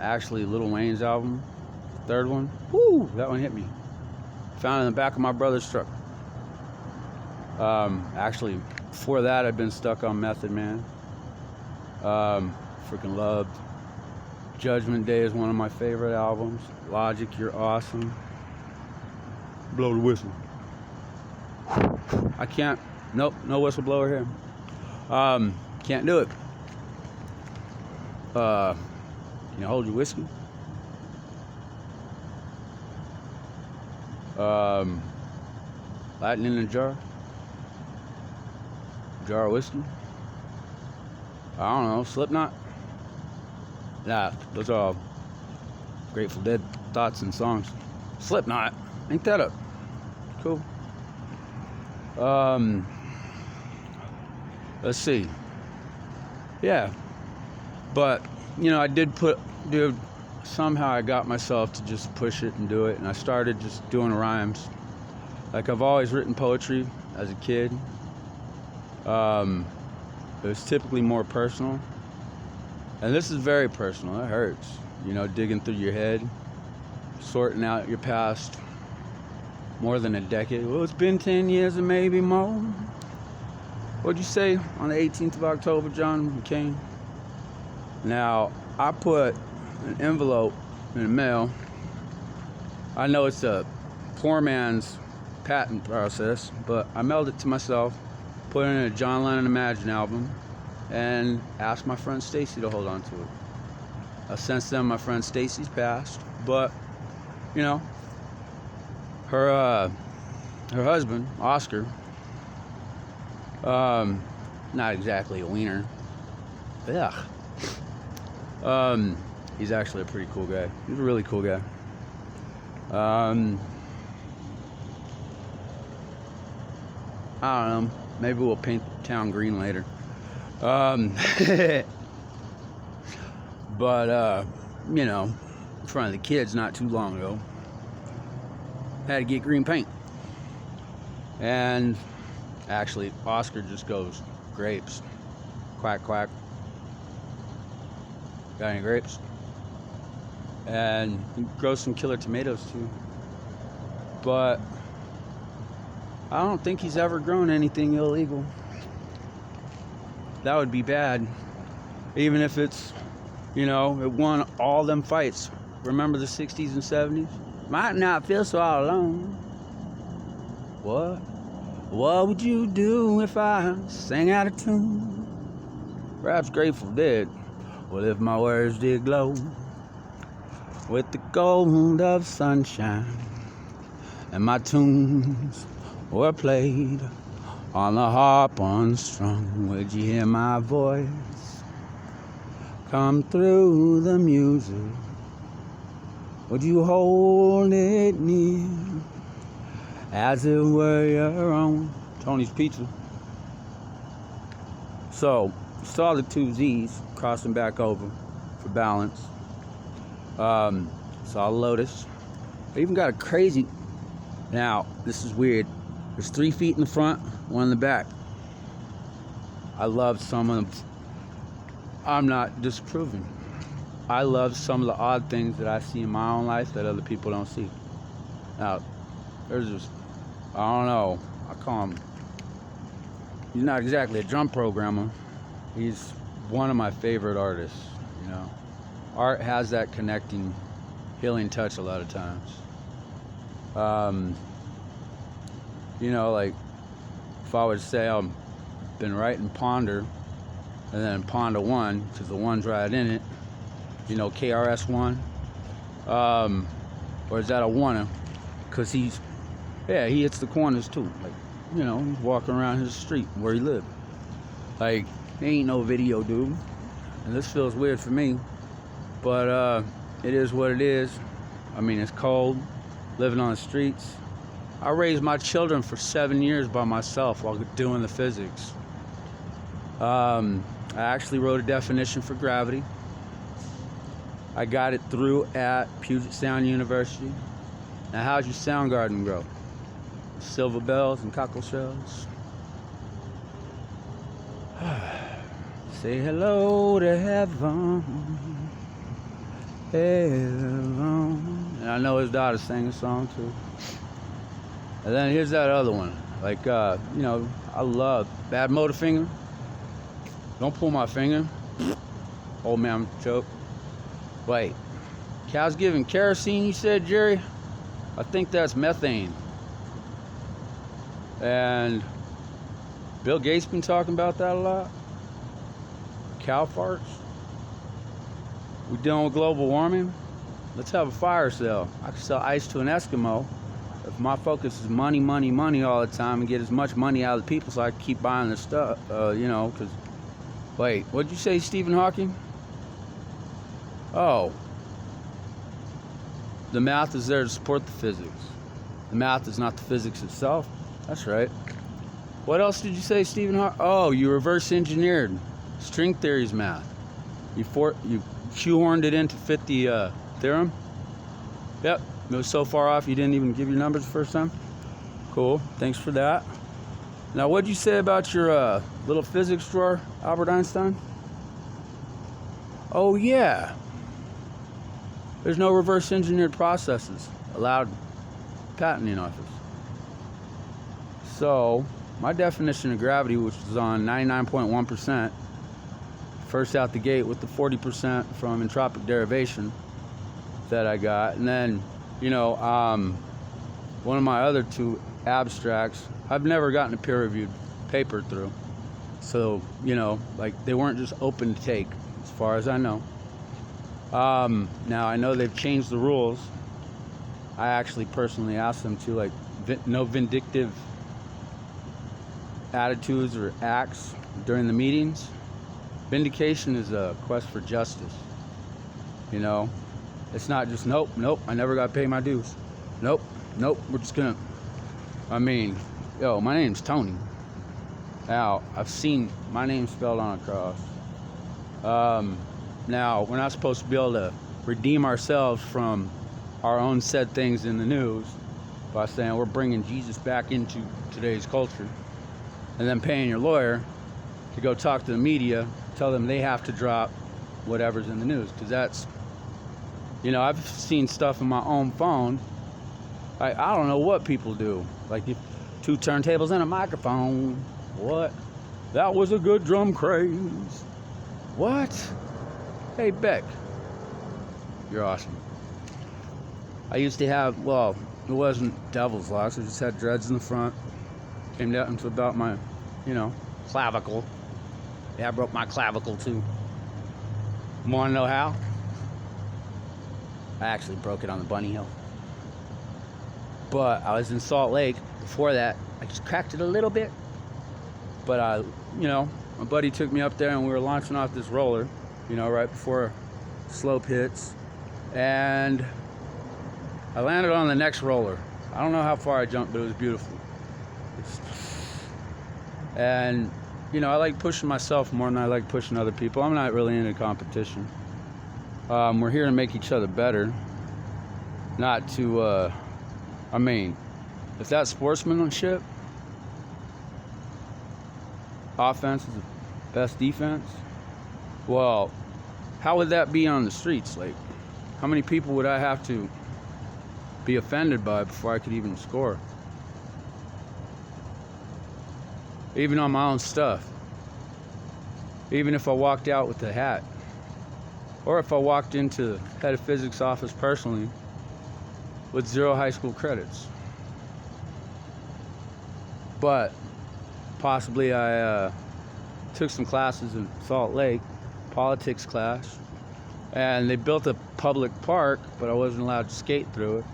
actually, Lil Wayne's album, third one, whoo, that one hit me. Found it in the back of my brother's truck. Actually, before that, I'd been stuck on Method Man. Freaking loved. Judgment Day is one of my favorite albums. Logic, You're Awesome. Blow the whistle. I can't. Nope, no whistleblower here. Can't do it. Can you hold your whiskey? Lightning in a jar of whiskey. I don't know, Slipknot. Nah, those are all Grateful Dead thoughts and songs. Slipknot, ain't that up? Cool. Let's see. Yeah, but I did somehow I got myself to just push it and do it, and I started just doing rhymes. Like, I've always written poetry as a kid. It was typically more personal, and this is very personal. It hurts, digging through your head, sorting out your past. More than a decade. Well, it's been 10 years and maybe more. What'd you say on the 18th of October, John McCain? Now, I put an envelope in the mail. I know it's a poor man's patent process, but I mailed it to myself, put it in a John Lennon Imagine album, and asked my friend Stacy to hold on to it. Since then, my friend Stacy's passed, but, her husband, Oscar, not exactly a wiener. Ugh. He's actually a pretty cool guy. He's a really cool guy. I don't know. Maybe we'll paint the town green later. But, in front of the kids not too long ago, had to get green paint. And actually, Oscar just goes, grapes. Quack, quack. Got any grapes? And he grows some killer tomatoes too. But I don't think he's ever grown anything illegal. That would be bad. Even if it's, it won all them fights. Remember the 60s and 70s? Might not feel so all alone. What would you do if I sang out of tune? Perhaps Grateful Dead. Well, if my words did glow with the gold of sunshine, and my tunes were played on the harp unstrung, would you hear my voice come through the music? Would you hold it near as it were your own? Tony's Pizza. So, saw the two Z's crossing back over for balance. Saw Lotus. I even got a crazy. Now, this is weird. There's 3 feet in the front, 1 in the back. I love some of them. I'm not disapproving. I love some of the odd things that I see in my own life that other people don't see. Now, there's this, I don't know, I call him, he's not exactly a drum programmer. He's one of my favorite artists, Art has that connecting, healing touch a lot of times. Like, if I would say I've been writing Ponder, and then Ponder 1, because the one's right in it, KRS-One, or is that a one? Because he hits the corners too. Like, he's walking around his street where he lives. Like, he ain't no video dude. And this feels weird for me, but it is what it is. I mean, it's cold, living on the streets. I raised my children for 7 years by myself while doing the physics. I actually wrote a definition for gravity. I got it through at Puget Sound University. Now, how's your sound garden grow? Silver bells and cockle shells. Say hello to heaven. Heaven. And I know his daughter sang a song too. And then here's that other one. Like, I love Bad Motor Finger. Don't pull my finger. Old man joke. Wait, cows giving kerosene, you said, Jerry? I think that's methane. And Bill Gates been talking about that a lot. Cow farts. We dealing with global warming? Let's have a fire sale. I can sell ice to an Eskimo if my focus is money, money, money all the time and get as much money out of the people so I can keep buying the stuff, you know, because, wait, what'd you say, Stephen Hawking? Oh, the math is there to support the physics. The math is not the physics itself. That's right. What else did you say, Stephen Hawking? Oh, you reverse engineered string theory's math. You shoehorned it in to fit the theorem. Yep, it was so far off you didn't even give your numbers the first time. Cool, thanks for that. Now, what'd you say about your little physics drawer, Albert Einstein? Oh yeah, there's no reverse engineered processes allowed patenting office. So my definition of gravity, which was on 99.1%, first out the gate with the 40% from entropic derivation that I got, and then, you know, one of my other two abstracts, I've never gotten a peer-reviewed paper through, so, you know, like, they weren't just open to take, as far as I know. Now I know they've changed the rules. I actually personally asked them to, like, no vindictive attitudes or acts during the meetings. Vindication is a quest for justice, you know. It's not just nope, I never got to pay my dues. Nope, we're just gonna, I mean, yo, my name's Tony. Now, I've seen my name spelled on a cross. Now, we're not supposed to be able to redeem ourselves from our own said things in the news by saying we're bringing Jesus back into today's culture, and then paying your lawyer to go talk to the media, tell them they have to drop whatever's in the news, because that's, you know, I've seen stuff in my own phone. I don't know what people do. Like, if 2 turntables and a microphone. What? That was a good drum craze. What? Hey, Beck. You're awesome. I used to have, well, it wasn't devil's locks. I just had dreads in the front. Came down to about my, you know, clavicle. Yeah, I broke my clavicle too. Want to know how? I actually broke it on the bunny hill. But I was in Salt Lake. Before that, I just cracked it a little bit. But I, you know, my buddy took me up there and we were launching off this roller, you know, right before slope hits. And I landed on the next roller. I don't know how far I jumped, but it was beautiful. And, you know, I like pushing myself more than I like pushing other people. I'm not really into competition. We're here to make each other better, not to, I mean, if that's sportsmanship, offense is the best defense, well, how would that be on the streets? Like, how many people would I have to be offended by before I could even score? Even on my own stuff. Even if I walked out with the hat. Or if I walked into the head of physics office personally with 0 high school credits. But possibly I took some classes in Salt Lake, politics class, and they built a public park, but I wasn't allowed to skate through it.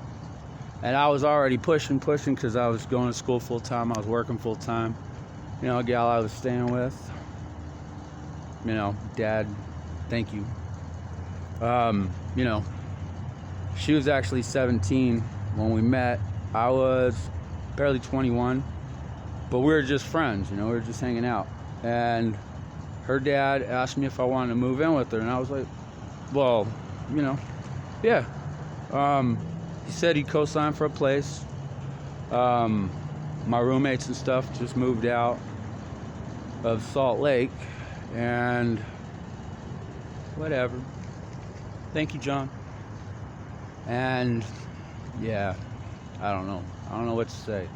And I was already pushing because I was going to school full time, I was working full time. You know, a gal I was staying with, you know, Dad, thank you. You know, she was actually 17 when we met. I was barely 21, but we were just friends, you know, we were just hanging out. And her dad asked me if I wanted to move in with her, and I was like, well, you know, yeah. He said he'd co-sign for a place. My roommates and stuff just moved out of Salt Lake, and whatever. Thank you, John. And yeah, I don't know what to say.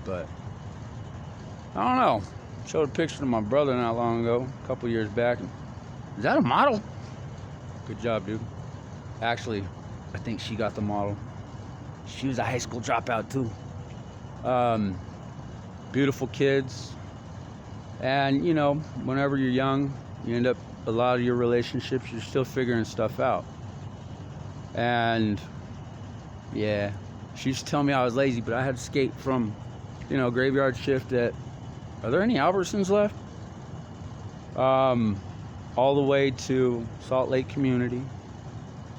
But I don't know. Showed a picture to my brother not long ago, a couple years back. Is that a model? Good job, dude. Actually, I think she got the model. She was a high school dropout too. Beautiful kids. And you know, whenever you're young, you end up, a lot of your relationships, you're still figuring stuff out. And yeah, She used to tell me I was lazy, but I had to skate from, graveyard shift at, are there any Albertsons left? All the way to Salt Lake Community.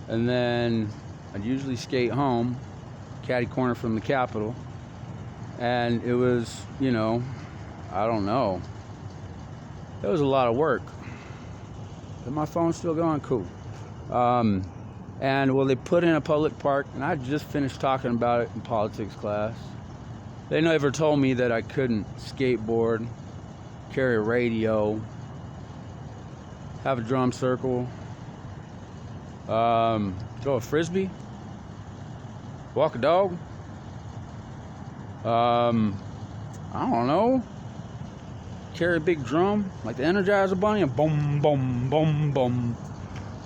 And then I'd usually skate home, catty corner from the Capitol. And it was, I don't know. It was a lot of work. Is my phone still going? Cool. And well, they put in a public park, and I just finished talking about it in politics class. They never told me that I couldn't skateboard, carry a radio, have a drum circle, throw a frisbee, walk a dog. I don't know. Carry a big drum like the Energizer Bunny and boom, boom, boom, boom.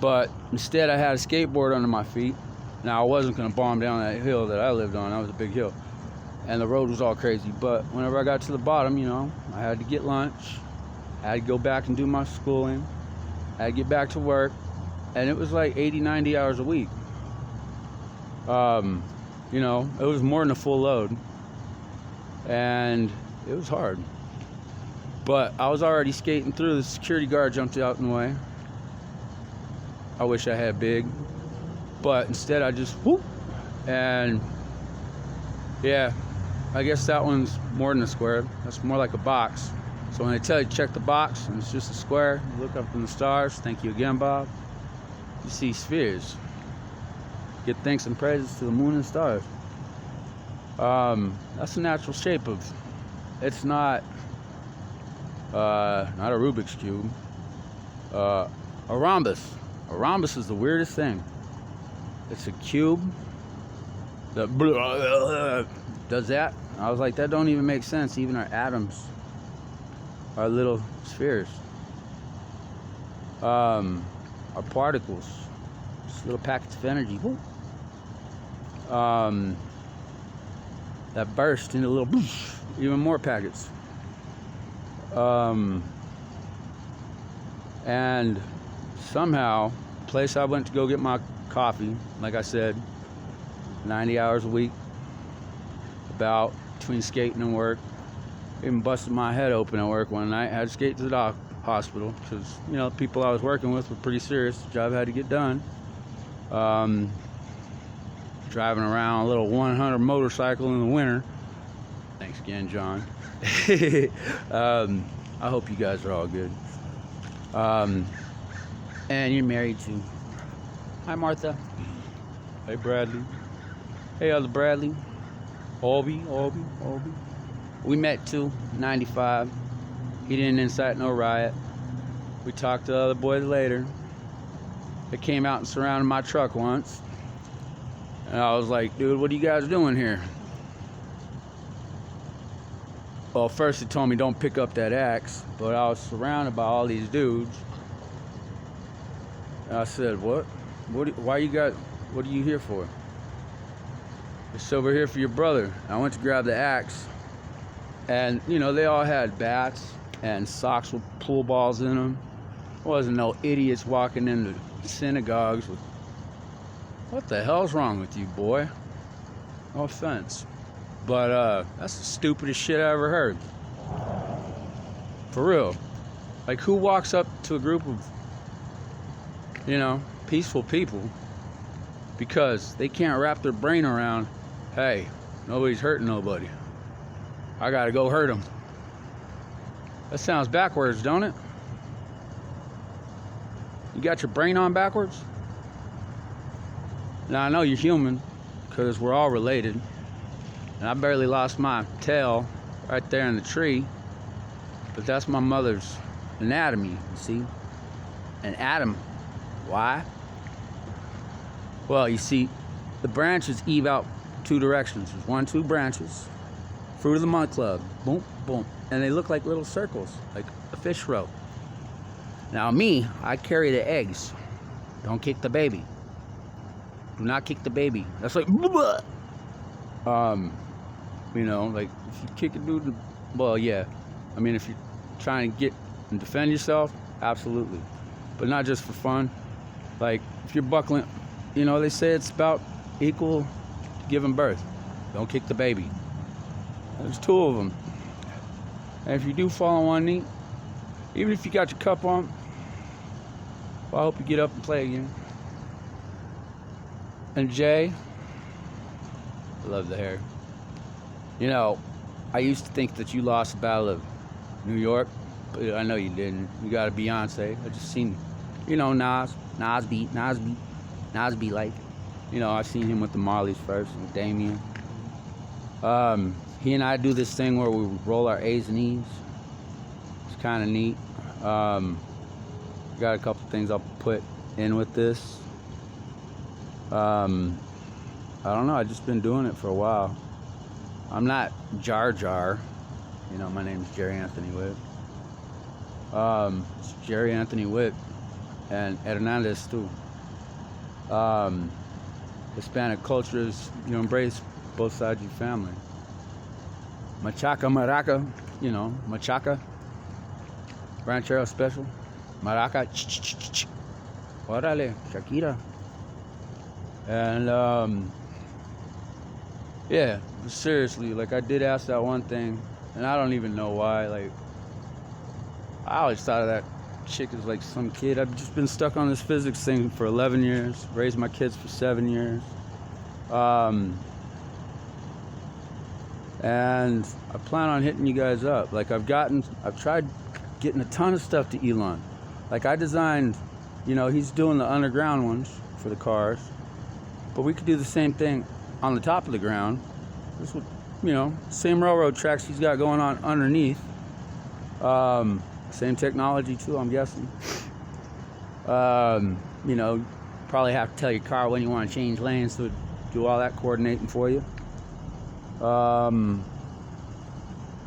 But instead, I had a skateboard under my feet. Now, I wasn't going to bomb down that hill that I lived on. That was a big hill. And the road was all crazy. But whenever I got to the bottom, I had to get lunch. I had to go back and do my schooling. I had to get back to work. And it was like 80, 90 hours a week. It was more than a full load. And it was hard. But I was already skating through. The security guard jumped out in the way. I wish I had big. But instead I just whoop. And yeah, I guess that one's more than a square. That's more like a box. So when they tell you check the box and it's just a square, you look up in the stars. Thank you again, Bob. You see spheres. Give thanks and praises to the moon and stars. That's the natural shape of. It's not a Rubik's cube. A rhombus. A rhombus is the weirdest thing. It's a cube that does that. I was like, that don't even make sense. Even our atoms are little spheres. Our particles, just little packets of energy. That burst into little, even more packets. And somehow, the place I went to go get my coffee, like I said, 90 hours a week, about between skating and work. Even busted my head open at work one night. I had to skate to the hospital because, the people I was working with were pretty serious. The job had to get done. Driving around a little 100 motorcycle in the winter. Thanks again, John. I hope you guys are all good. And you're married too. Hi, Martha. Hey, Bradley. Hey, other Bradley. Albie. We met too, 95. He didn't incite no riot. We talked to the other boys later. They came out and surrounded my truck once. And I was like, dude, what are you guys doing here? Well, first he told me don't pick up that axe, but I was surrounded by all these dudes. And I said, what? What are you here for? It's over here for your brother. I went to grab the axe, and they all had bats and socks with pool balls in them. There wasn't no idiots walking into synagogues with, what the hell's wrong with you, boy? No offense. But that's the stupidest shit I ever heard. For real. Like, who walks up to a group of, peaceful people because they can't wrap their brain around, hey, nobody's hurting nobody. I gotta go hurt them. That sounds backwards, don't it? You got your brain on backwards? Now, I know you're human because we're all related. And I barely lost my tail right there in the tree. But that's my mother's anatomy, you see? An atom. Why? Well, you see, the branches eve out two directions. There's 2 branches. Fruit of the Month Club. Boom, boom. And they look like little circles, like a fish row. Now me, I carry the eggs. Don't kick the baby. Do not kick the baby. That's like, like if you kick a dude, well, yeah. I mean, if you're trying to get and defend yourself, absolutely. But not just for fun. Like, if you're buckling, they say it's about equal giving birth. Don't kick the baby. There's two of them. And if you do fall on one knee, even if you got your cup on, well, I hope you get up and play again. And Jay, I love the hair. You know, I used to think that you lost the Battle of New York, but I know you didn't. You got a Beyonce. I just seen, you know, Nas beat, like, you know, I've seen him with the Marleys first, and Damien. He and I do this thing where we roll our A's and E's. It's kind of neat. Got a couple things I'll put in with this. I don't know, I've just been doing it for a while. I'm not Jar Jar. You know, my name's Jerry Anthony Witt. It's Jerry Anthony Witt and Hernandez too. Hispanic culture is, you embrace both sides of your family. Machaca, maraca, you know, machaca. Ranchero special. Maraca, ch-ch-ch-ch. Órale, Shakira. And, yeah, seriously, like, I did ask that one thing, and I don't even know why. Like, I always thought of that chick as like some kid. I've just been stuck on this physics thing for 11 years, raised my kids for 7 years. And I plan on hitting you guys up. Like, I've tried getting a ton of stuff to Elon. Like, I designed, you know, he's doing the underground ones for the cars, but we could do the same thing on the top of the ground. This would, you know, same railroad tracks he's got going on underneath. Same technology too, I'm guessing. You know, probably have to tell your car when you want to change lanes to do all that coordinating for you.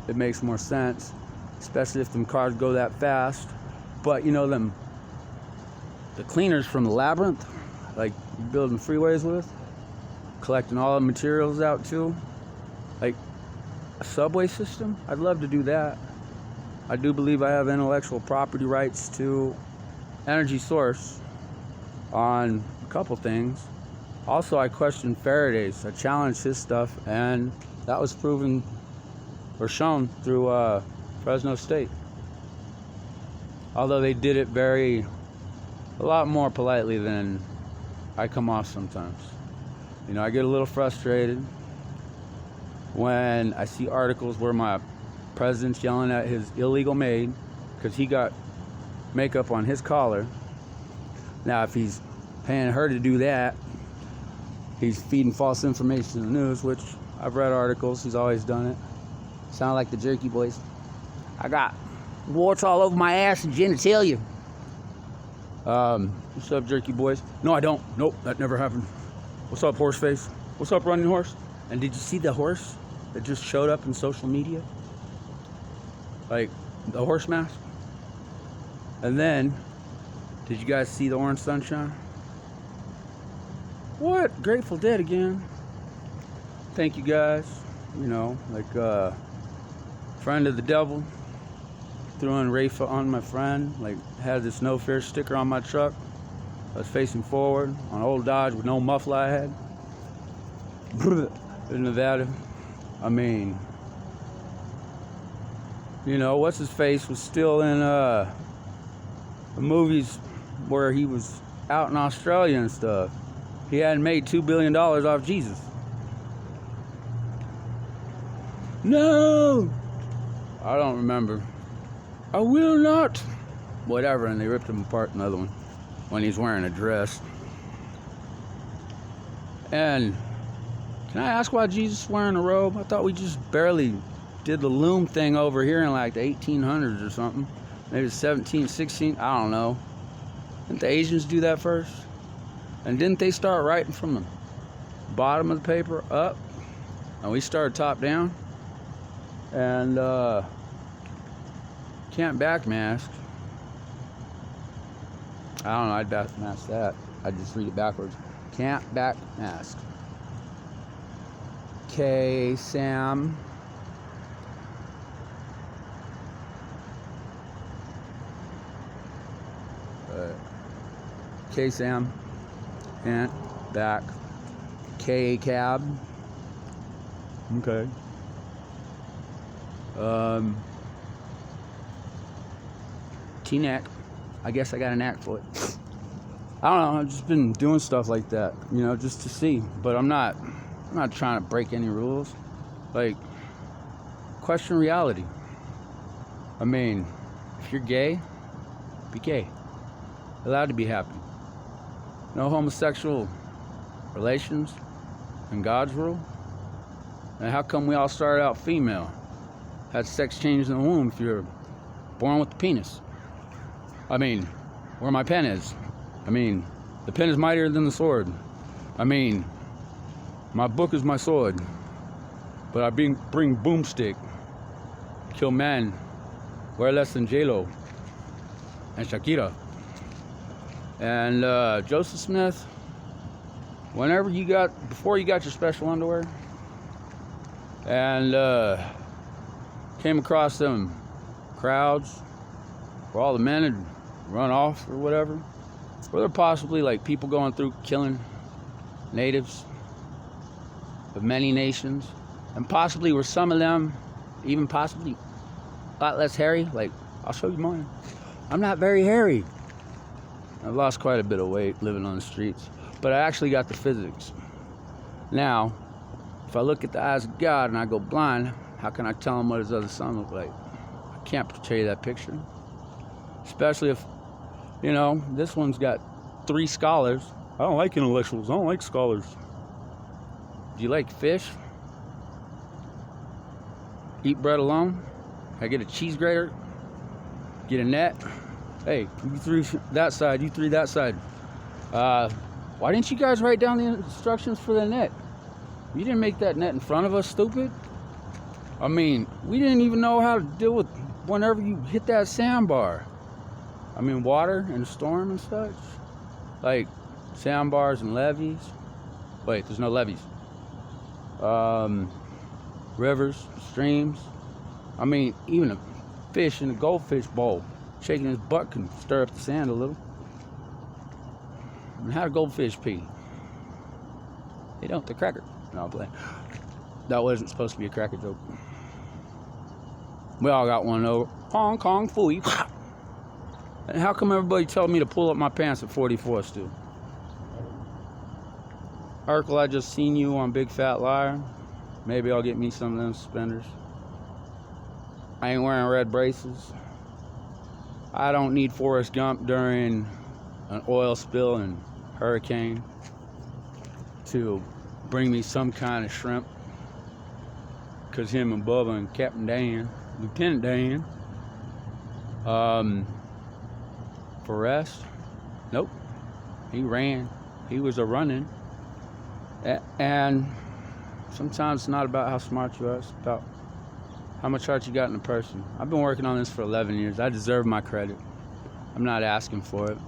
It makes more sense, especially if them cars go that fast. But you know, the cleaners from the labyrinth, like you're building freeways with, collecting all the materials out too, like a subway system, I'd love to do that. I do believe I have intellectual property rights to energy source on a couple things. Also, I questioned Faraday's. I challenged his stuff, and that was proven or shown through Fresno State. Although they did it a lot more politely than I come off sometimes. You know, I get a little frustrated when I see articles where my president's yelling at his illegal maid because he got makeup on his collar. Now, if he's paying her to do that, he's feeding false information in the news, which I've read articles. He's always done it. Sound like the Jerky Boys. I got warts all over my ass and genitalia. What's up, Jerky Boys? No, I don't. Nope, that never happened. What's up, horse face? What's up, running horse? And did you see the horse that just showed up in social media? Like, the horse mask? And then, did you guys see the Orange Sunshine? What? Grateful Dead again. Thank you guys. You know, like, friend of the devil. Throwing Rafa on my friend. Like, had this no fear sticker on my truck. I was facing forward on old Dodge with no muffler I had. In Nevada. I mean, you know, what's his face was still in the movies where he was out in Australia and stuff. He hadn't made $2 billion off Jesus. No! I don't remember. I will not. Whatever, and they ripped him apart, another one, when he's wearing a dress. And can I ask why Jesus is wearing a robe? I thought we just barely did the loom thing over here in like the 1800s or something. Maybe 17, 16, I don't know. Didn't the Asians do that first? And didn't they start writing from the bottom of the paper up? And we started top down? And can't back mask. I don't know, I'd back mask that. I'd just read it backwards. Can't back mask. Okay, Sam. Okay, Sam. Can't back. K cab. Okay. T-knack. I guess I got a knack for it. I don't know. I've just been doing stuff like that, you know, just to see. But I'm not trying to break any rules. Like, question reality. I mean, if you're gay, be gay. Allowed to be happy. No homosexual relations in God's rule. And how come we all started out female? Had sex change in the womb if you're born with the penis. I mean, where my pen is. I mean, the pen is mightier than the sword. I mean, my book is my sword. But I bring boomstick. Kill men. Wear less than J-Lo. And Shakira. And Joseph Smith, before you got your special underwear, and came across them crowds where all the men had run off or whatever, were there possibly like people going through killing natives of many nations, and possibly were some of them even possibly a lot less hairy? Like, I'll show you mine. I'm not very hairy. I've lost quite a bit of weight living on the streets, but I actually got the physics. Now, if I look at the eyes of God and I go blind, how can I tell him what his other son looked like? I can't portray that picture. Especially if, you know, this one's got 3 scholars. I don't like intellectuals. I don't like scholars. Do you like fish? Eat bread alone? I get a cheese grater? Get a net? Hey, you 3 that side, you 3 that side. Why didn't you guys write down the instructions for the net? You didn't make that net in front of us, stupid. I mean, we didn't even know how to deal with whenever you hit that sandbar. I mean, water and a storm and such. Like, sandbars and levees. Wait, there's no levees. Rivers, streams. I mean, even a fish in a goldfish bowl shaking his butt can stir up the sand a little. And how do goldfish pee? They don't, they're cracker. No, I'm playing. That wasn't supposed to be a cracker joke. We all got one over. Hong Kong Fooey. And how come everybody told me to pull up my pants at 44 still? Urkel, I just seen you on Big Fat Liar. Maybe I'll get me some of them suspenders. I ain't wearing red braces. I don't need Forrest Gump during an oil spill and hurricane to bring me some kind of shrimp. Because him and Bubba and Captain Dan, Lieutenant Dan, Forrest, nope, he ran. He was a running. And sometimes it's not about how smart you are, it's about how much heart you got in a person. I've been working on this for 11 years. I deserve my credit. I'm not asking for it.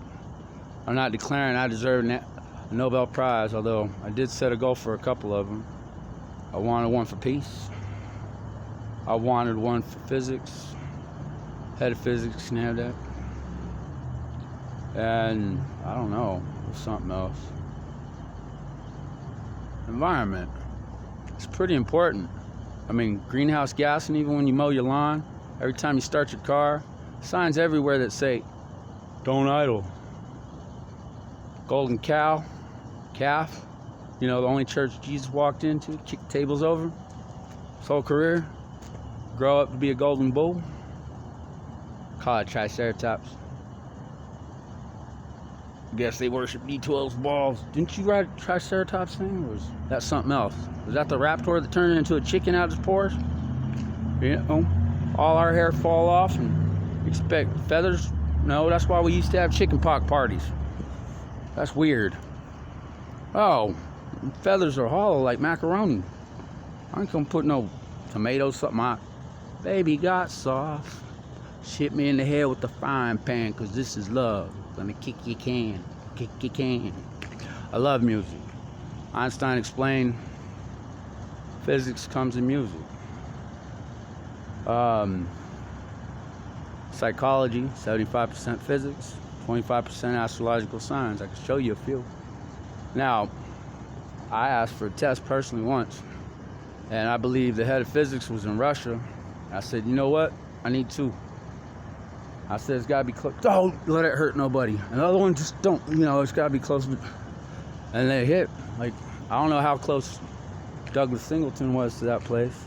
I'm not declaring I deserve a Nobel Prize, although I did set a goal for a couple of them. I wanted one for peace. I wanted one for physics. Head of physics can have that. And I don't know, something else. Environment. It's pretty important. I mean, greenhouse gas, and even when you mow your lawn, every time you start your car, signs everywhere that say, don't idle. Golden cow, calf, you know, the only church Jesus walked into, kicked tables over, his whole career, grow up to be a golden bull, call it Triceratops. Guess they worship D12's balls. Didn't you write a Triceratops thing, or was that something else? Was that the raptor that turned into a chicken out of his pores? You know, all our hair fall off and expect feathers? No, that's why we used to have chicken pox parties. That's weird. Oh, feathers are hollow like macaroni. I ain't gonna put no tomatoes, something out. Baby got soft. Hit me in the head with the frying pan, cause this is love. Gonna kick your can, kick your can. I love music. Einstein explained physics comes in music. Psychology, 75% physics, 25% astrological signs. I can show you a few. Now, I asked for a test personally once. And I believe the head of physics was in Russia. I said, you know what? I need two. I said, it's gotta be close. Don't let it hurt nobody. Another one, just don't, it's gotta be close. And they hit. Like, I don't know how close Douglas Singleton was to that place,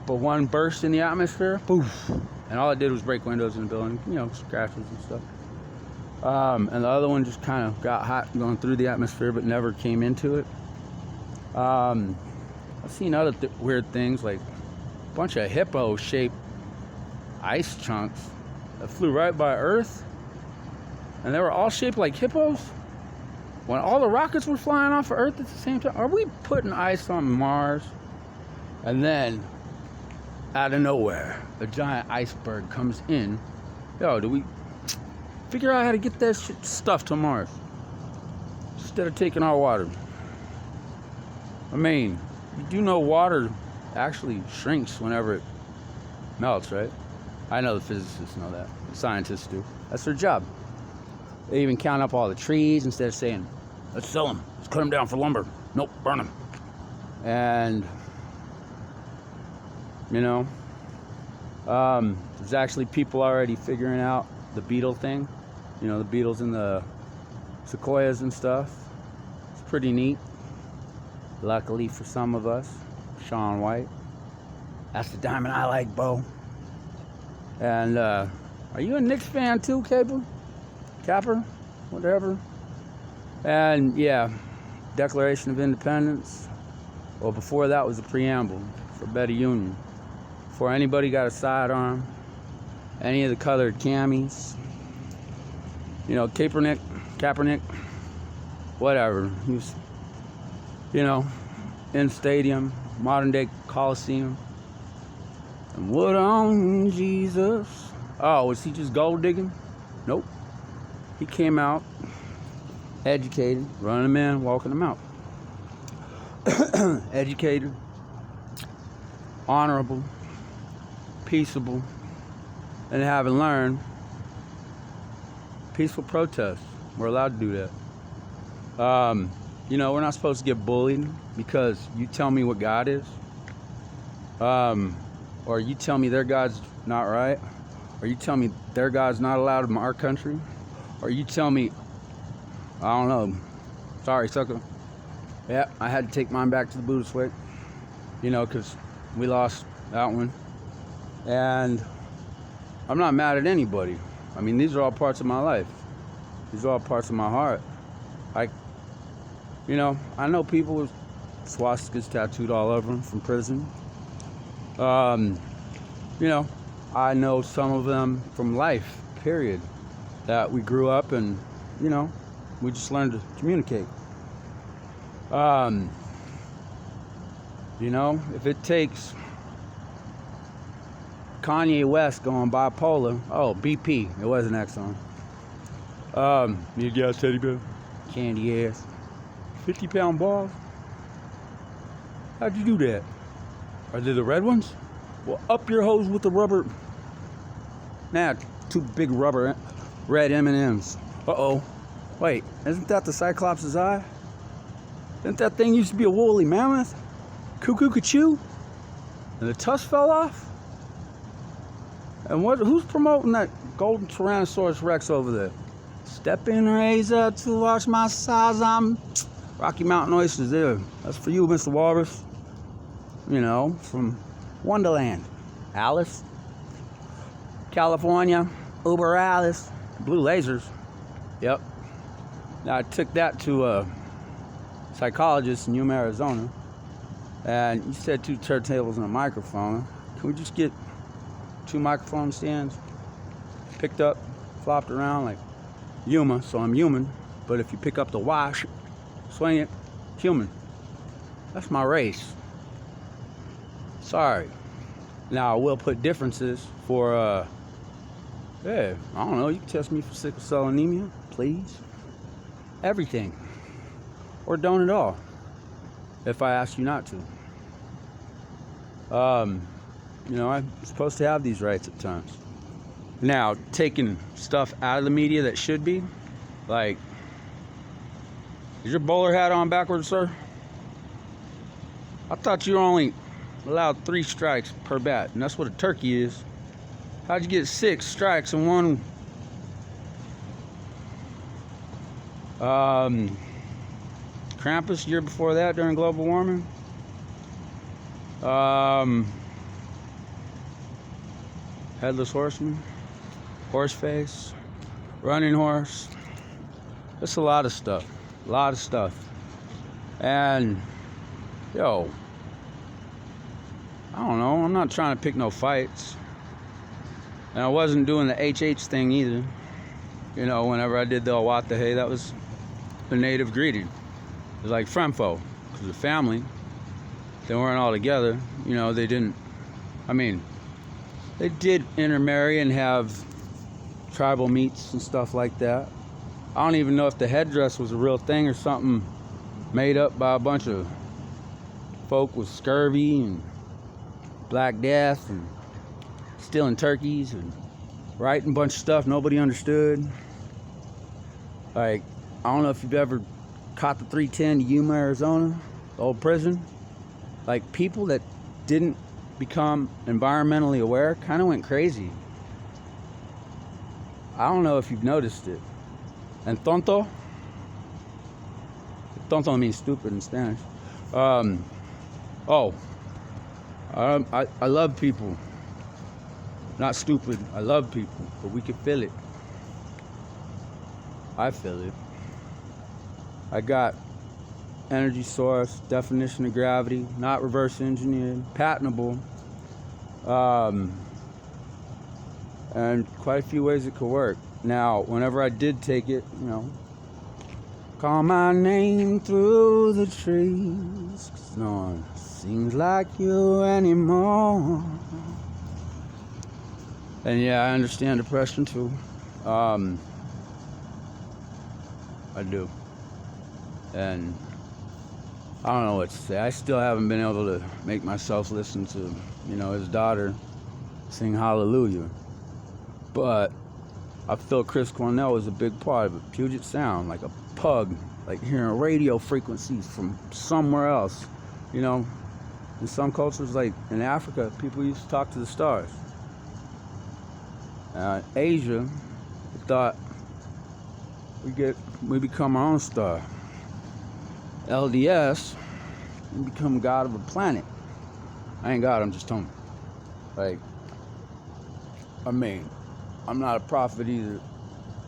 but one burst in the atmosphere, poof. And all it did was break windows in the building, scratches and stuff. And the other one just kind of got hot going through the atmosphere, but never came into it. I've seen other weird things, like a bunch of hippo-shaped ice chunks that flew right by Earth, and they were all shaped like hippos. When all the rockets were flying off of Earth at the same time, are we putting ice on Mars? And then, out of nowhere, a giant iceberg comes in. Yo, do we figure out how to get that stuff to Mars instead of taking our water? I mean, you do know water actually shrinks whenever it melts, right? I know the physicists know that. The scientists do. That's their job. They even count up all the trees instead of saying, let's sell them, let's cut them down for lumber. Nope, burn them. And, there's actually people already figuring out the beetle thing. The beetles in the sequoias and stuff. It's pretty neat. Luckily for some of us, Sean White. That's the diamond I like, Bo. And are you a Knicks fan too, Capper? Whatever. And yeah, Declaration of Independence. Well, before that was a preamble for better union. Before anybody got a sidearm, any of the colored camis, Kaepernick, whatever. He was, in stadium, modern day Coliseum. And what on Jesus? Oh, was he just gold digging? Nope. He came out, educated, running them in, walking them out. Educated, honorable, peaceable, and having learned peaceful protest. We're allowed to do that. We're not supposed to get bullied because you tell me what God is. Or you tell me their God's not right. Or you tell me their God's not allowed in our country. Or you tell me, I don't know, sorry, sucker. Yeah, I had to take mine back to the Buddhist way. Because we lost that one. And I'm not mad at anybody. I mean, these are all parts of my life. These are all parts of my heart. I know people with swastikas tattooed all over them from prison. I know some of them from life, period. That we grew up and, we just learned to communicate. If it takes Kanye West going bipolar, BP, it was an Exxon. Need a gas teddy bear? Candy ass. 50-pound balls? How'd you do that? Are they the red ones? Well, up your hose with the rubber. Nah, two big rubber red M&Ms. Uh-oh. Wait, isn't that the Cyclops' eye? Didn't that thing used to be a woolly mammoth? Cuckoo-ca-choo? And the tusk fell off? And who's promoting that golden Tyrannosaurus Rex over there? Stepping razor to wash my size. I'm Rocky Mountain oysters there. That's for you, Mr. Walrus. From Wonderland. Alice. California. Uber Alice. Blue lasers. Yep. Now I took that to a psychologist in Yuma, Arizona. And he said 2 turntables and a microphone. Can we just get 2 microphone stands? Picked up, flopped around like Yuma, so I'm human. But if you pick up the wash, swing it, human. That's my race. Sorry. Now I will put differences for, I don't know, you can test me for sickle cell anemia, please. Everything. Or don't at all, if I ask you not to. I'm supposed to have these rights at times. Now, taking stuff out of the media that should be, like, is your bowler hat on backwards, sir? I thought you were only allowed 3 strikes per bat, and that's what a turkey is. How'd you get 6 strikes in one? Krampus year before that during global warming. Headless Horseman, Horseface, Running Horse. That's a lot of stuff. And, yo, I don't know. I'm not trying to pick no fights. And I wasn't doing the HH thing either. You know, whenever I did the Awatahe, that was the native greeting. It was like Fremfo, because the family, they weren't all together. You know, they didn't, I mean, they did intermarry and have tribal meets and stuff like that. I don't even know if the headdress was a real thing or something made up by a bunch of folk with scurvy and Black Death and stealing turkeys and writing a bunch of stuff nobody understood. Like, I don't know if you've ever caught the 310 to Yuma, Arizona, the old prison. Like, people that didn't become environmentally aware kind of went crazy. I don't know if you've noticed it. And tonto means stupid in Spanish. I love people. Not stupid. I love people, but we can feel it. I feel it. I got energy source, definition of gravity, not reverse engineered, patentable, and quite a few ways it could work. Now, whenever I did take it, you know, call my name through the trees, 'cause no one seems like you anymore. And yeah, I understand depression too. I do. And I don't know what to say. I still haven't been able to make myself listen to, you know, his daughter sing Hallelujah. But I feel Chris Cornell was a big part of it. Puget Sound, like a pug, like hearing radio frequencies from somewhere else. You know, in some cultures, like in Africa, people used to talk to the stars. Asia, we thought we become our own star. LDS, we become God of a planet. I ain't God, I'm just Tony. Like, I mean, I'm not a prophet either,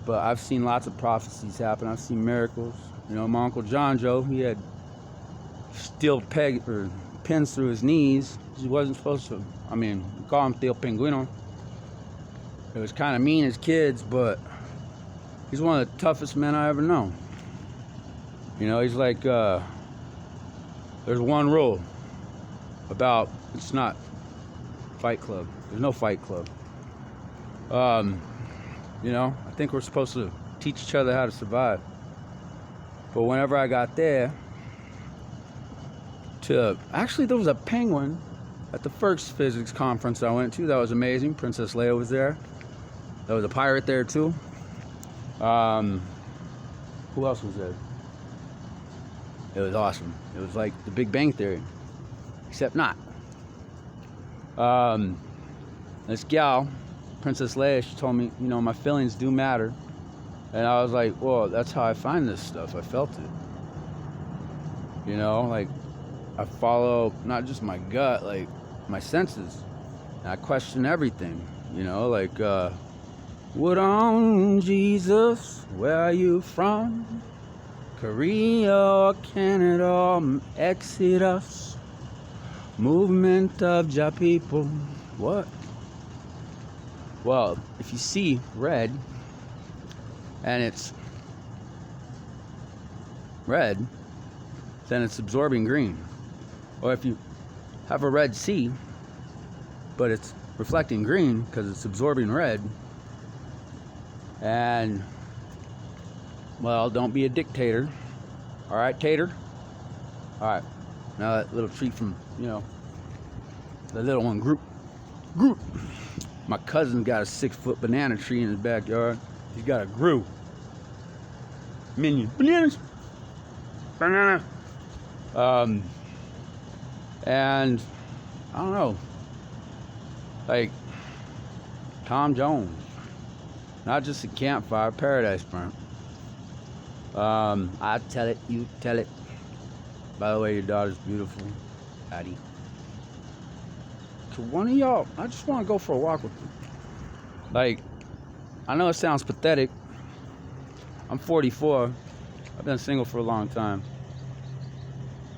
but I've seen lots of prophecies happen. I've seen miracles. You know, my Uncle John Joe, he had steel pins through his knees. He wasn't supposed to. I mean, we call him Tío Pingüino. It was kind of mean as kids, but he's one of the toughest men I ever known. You know, he's like, there's one rule about, it's not Fight Club. There's no Fight Club. You know, I think we're supposed to teach each other how to survive. But whenever I got there, actually there was a penguin at the first physics conference I went to. That was amazing. Princess Leia was there. There was a pirate there too. Who else was there? It was awesome. It was like the Big Bang Theory, except not. This gal, Princess Leia, she told me, you know, my feelings do matter. And I was like, well, that's how I find this stuff. I felt it. You know, like, I follow not just my gut, like my senses. And I question everything, you know, like, what on, Jesus? Where are you from? Korea or Canada or Exodus? Movement of Ja people. What? Well, if you see red, and it's red, then it's absorbing green. Or if you have a red sea, but it's reflecting green because it's absorbing red, and, well, don't be a dictator. All right, tater? All right. Now that little treat from, you know, the little one, Groot. My cousin got a 6-foot banana tree in his backyard. He's got a Groot. Minion. Bananas. Banana. And I don't know, like Tom Jones, not just a campfire, paradise burnt. I tell it, you tell it. By the way, your daughter's beautiful, Patty. To one of y'all, I just want to go for a walk with you. Like, I know it sounds pathetic. I'm 44. I've been single for a long time.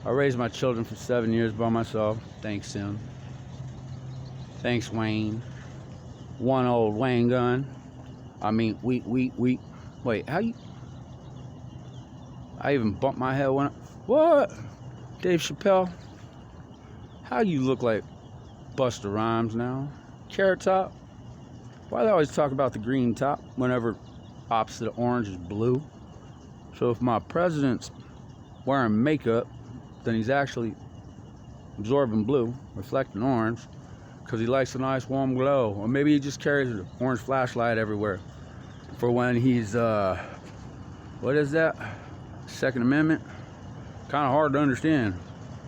I raised my children for 7 years by myself. Thanks, Sim. Thanks, Wayne. One old Wayne gun. I mean, wait, how you? I even bumped my head when what? Dave Chappelle? How you look like Busta Rhymes now? Carrot Top? Why they always talk about the green top whenever opposite of orange is blue? So if my president's wearing makeup, then he's actually absorbing blue, reflecting orange, because he likes a nice warm glow. Or maybe he just carries an orange flashlight everywhere for when he's, what is that? Second Amendment? Kind of hard to understand.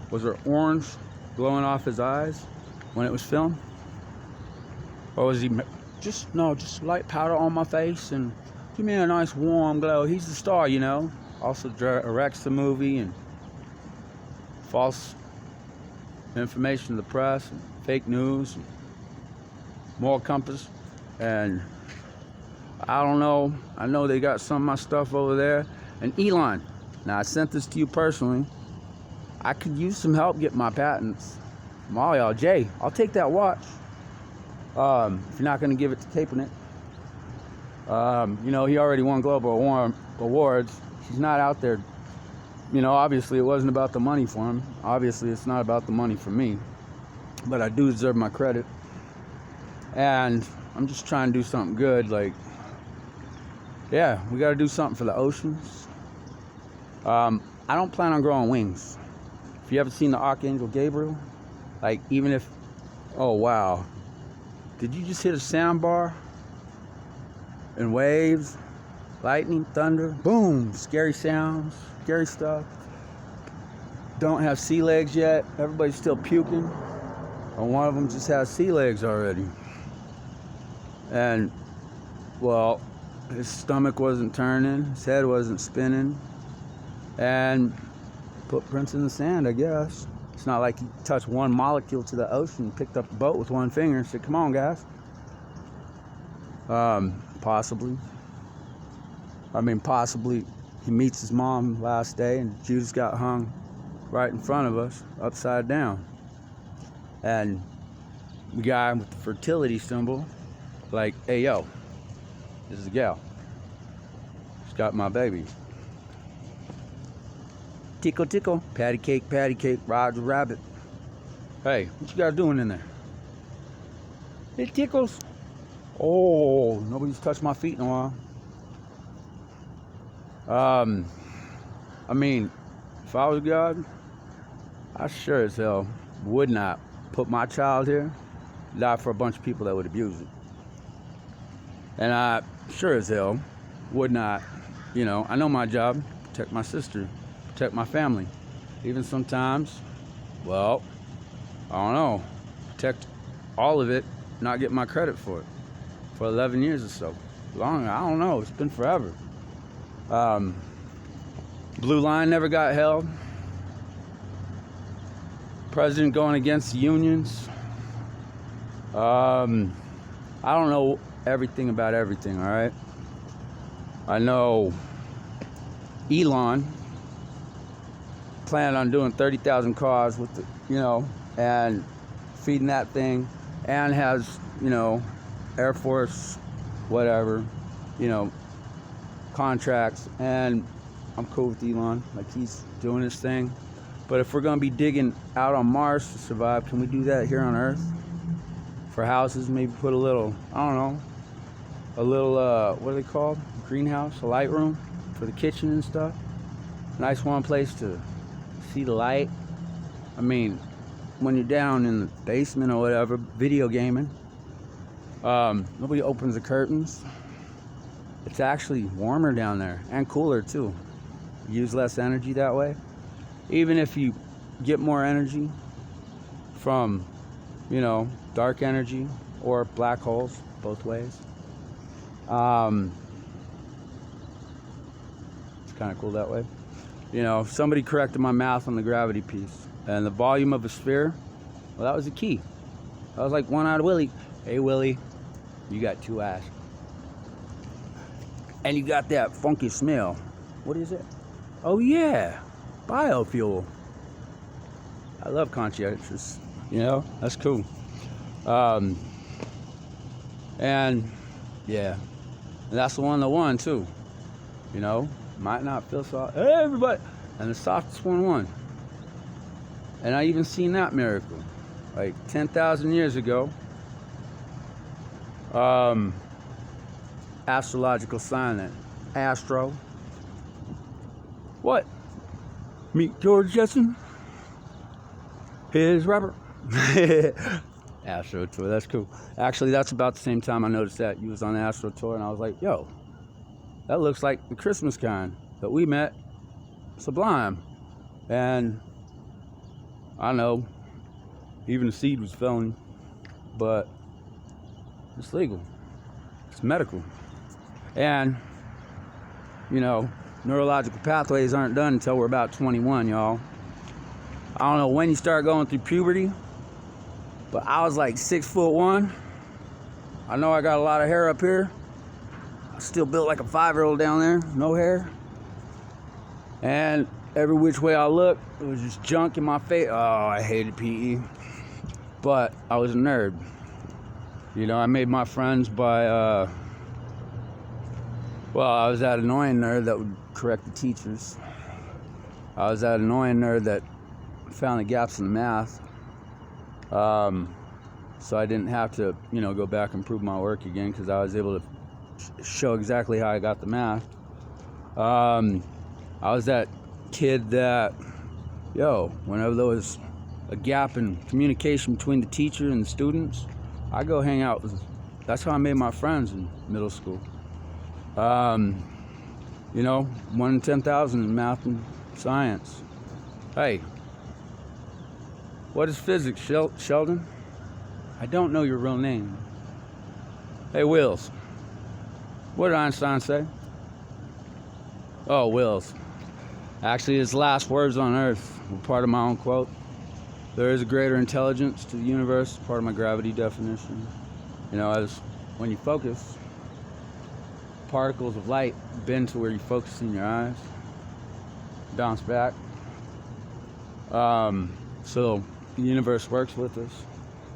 Was there orange glowing off his eyes when it was filmed? Or was he just light powder on my face and give me a nice warm glow? He's the star, you know. Also directs the movie and false information to the press and fake news and moral compass. And I don't know. I know they got some of my stuff over there. And Elon, now I sent this to you personally. I could use some help getting my patents from all y'all. Jay, I'll take that watch. If you're not going to give it to Taping It. You know, he already won global awards. He's not out there. You know, obviously it wasn't about the money for him. Obviously it's not about the money for me. But I do deserve my credit. And I'm just trying to do something good. Like, yeah, we got to do something for the oceans. I don't plan on growing wings. If you ever seen the Archangel Gabriel, like even if, oh wow, did you just hit a sandbar? And waves, lightning, thunder, boom, scary sounds, scary stuff. Don't have sea legs yet. Everybody's still puking. And one of them just has sea legs already. And, well, his stomach wasn't turning, his head wasn't spinning. And footprints in the sand, I guess. It's not like he touched one molecule to the ocean, picked up the boat with one finger and said, come on, guys. Possibly. I mean, possibly he meets his mom last day and Judas got hung right in front of us, upside down. And the guy with the fertility symbol, like, hey, yo, this is a gal. She's got my baby. Tickle, tickle, patty cake, Roger Rabbit. Hey, what you guys doing in there? It tickles. Oh, nobody's touched my feet in a while. I mean, if I was God, I sure as hell would not put my child here, die for a bunch of people that would abuse it. And I sure as hell would not, you know, I know my job, protect my sister, protect my family. Even sometimes, well, I don't know, protect all of it, not get my credit for it. For 11 years or so. Long, I don't know, it's been forever. Blue line never got held. President going against the unions. I don't know everything about everything, all right? I know Elon planned on doing 30,000 cars with the, you know, and feeding that thing, and has, you know, Air Force, whatever, you know, contracts, and I'm cool with Elon, like he's doing his thing. But if we're gonna be digging out on Mars to survive, can we do that here on Earth? For houses, maybe put a little, I don't know, a little, what are they called? Greenhouse, a light room for the kitchen and stuff. Nice one place to see the light. I mean, when you're down in the basement or whatever, video gaming, nobody opens the curtains. It's actually warmer down there and cooler too. Use less energy that way. Even if you get more energy from you know, dark energy or black holes, both ways. It's kind of cool that way. You know, somebody corrected my math on the gravity piece. And the volume of a sphere, well, that was the key. I was like one-eyed Willie. Hey, Willie, you got two eyes. And you got that funky smell. What is it? Oh, yeah, biofuel. I love conscientious. You know, that's cool. And yeah, and that's the one too. You know, might not feel so. Hey, everybody, and the softest one won. And I even seen that miracle, like 10,000 years ago. Astrological sign that Astro. What? Meet George Jetson. Here's Robert. Astro tour, that's cool. Actually, that's about the same time I noticed that you was on the Astro tour, and I was like, yo, that looks like the Christmas kind that we met, Sublime. And I know, even the seed was felony, but it's legal. It's medical. And, you know, neurological pathways aren't done until we're about 21, y'all. I don't know when you start going through puberty, but I was like 6'1". I know I got a lot of hair up here. I still built like a 5-year-old down there, no hair. And every which way I looked, it was just junk in my face. Oh, I hated PE. But I was a nerd. You know, I made my friends by, well, I was that annoying nerd that would correct the teachers. I was that annoying nerd that found the gaps in the math. So I didn't have to, you know, go back and prove my work again because I was able to show exactly how I got the math. I was that kid that, yo, whenever there was a gap in communication between the teacher and the students, I go hang out with, that's how I made my friends in middle school. You know, 1 in 10,000 in math and science. Hey, what is physics, Sheldon? I don't know your real name. Hey, Wills. What did Einstein say? Oh, Wills. Actually, his last words on Earth were part of my own quote. There is a greater intelligence to the universe, part of my gravity definition. You know, as when you focus, particles of light bend to where you focus in your eyes, bounce back. So the universe works with us.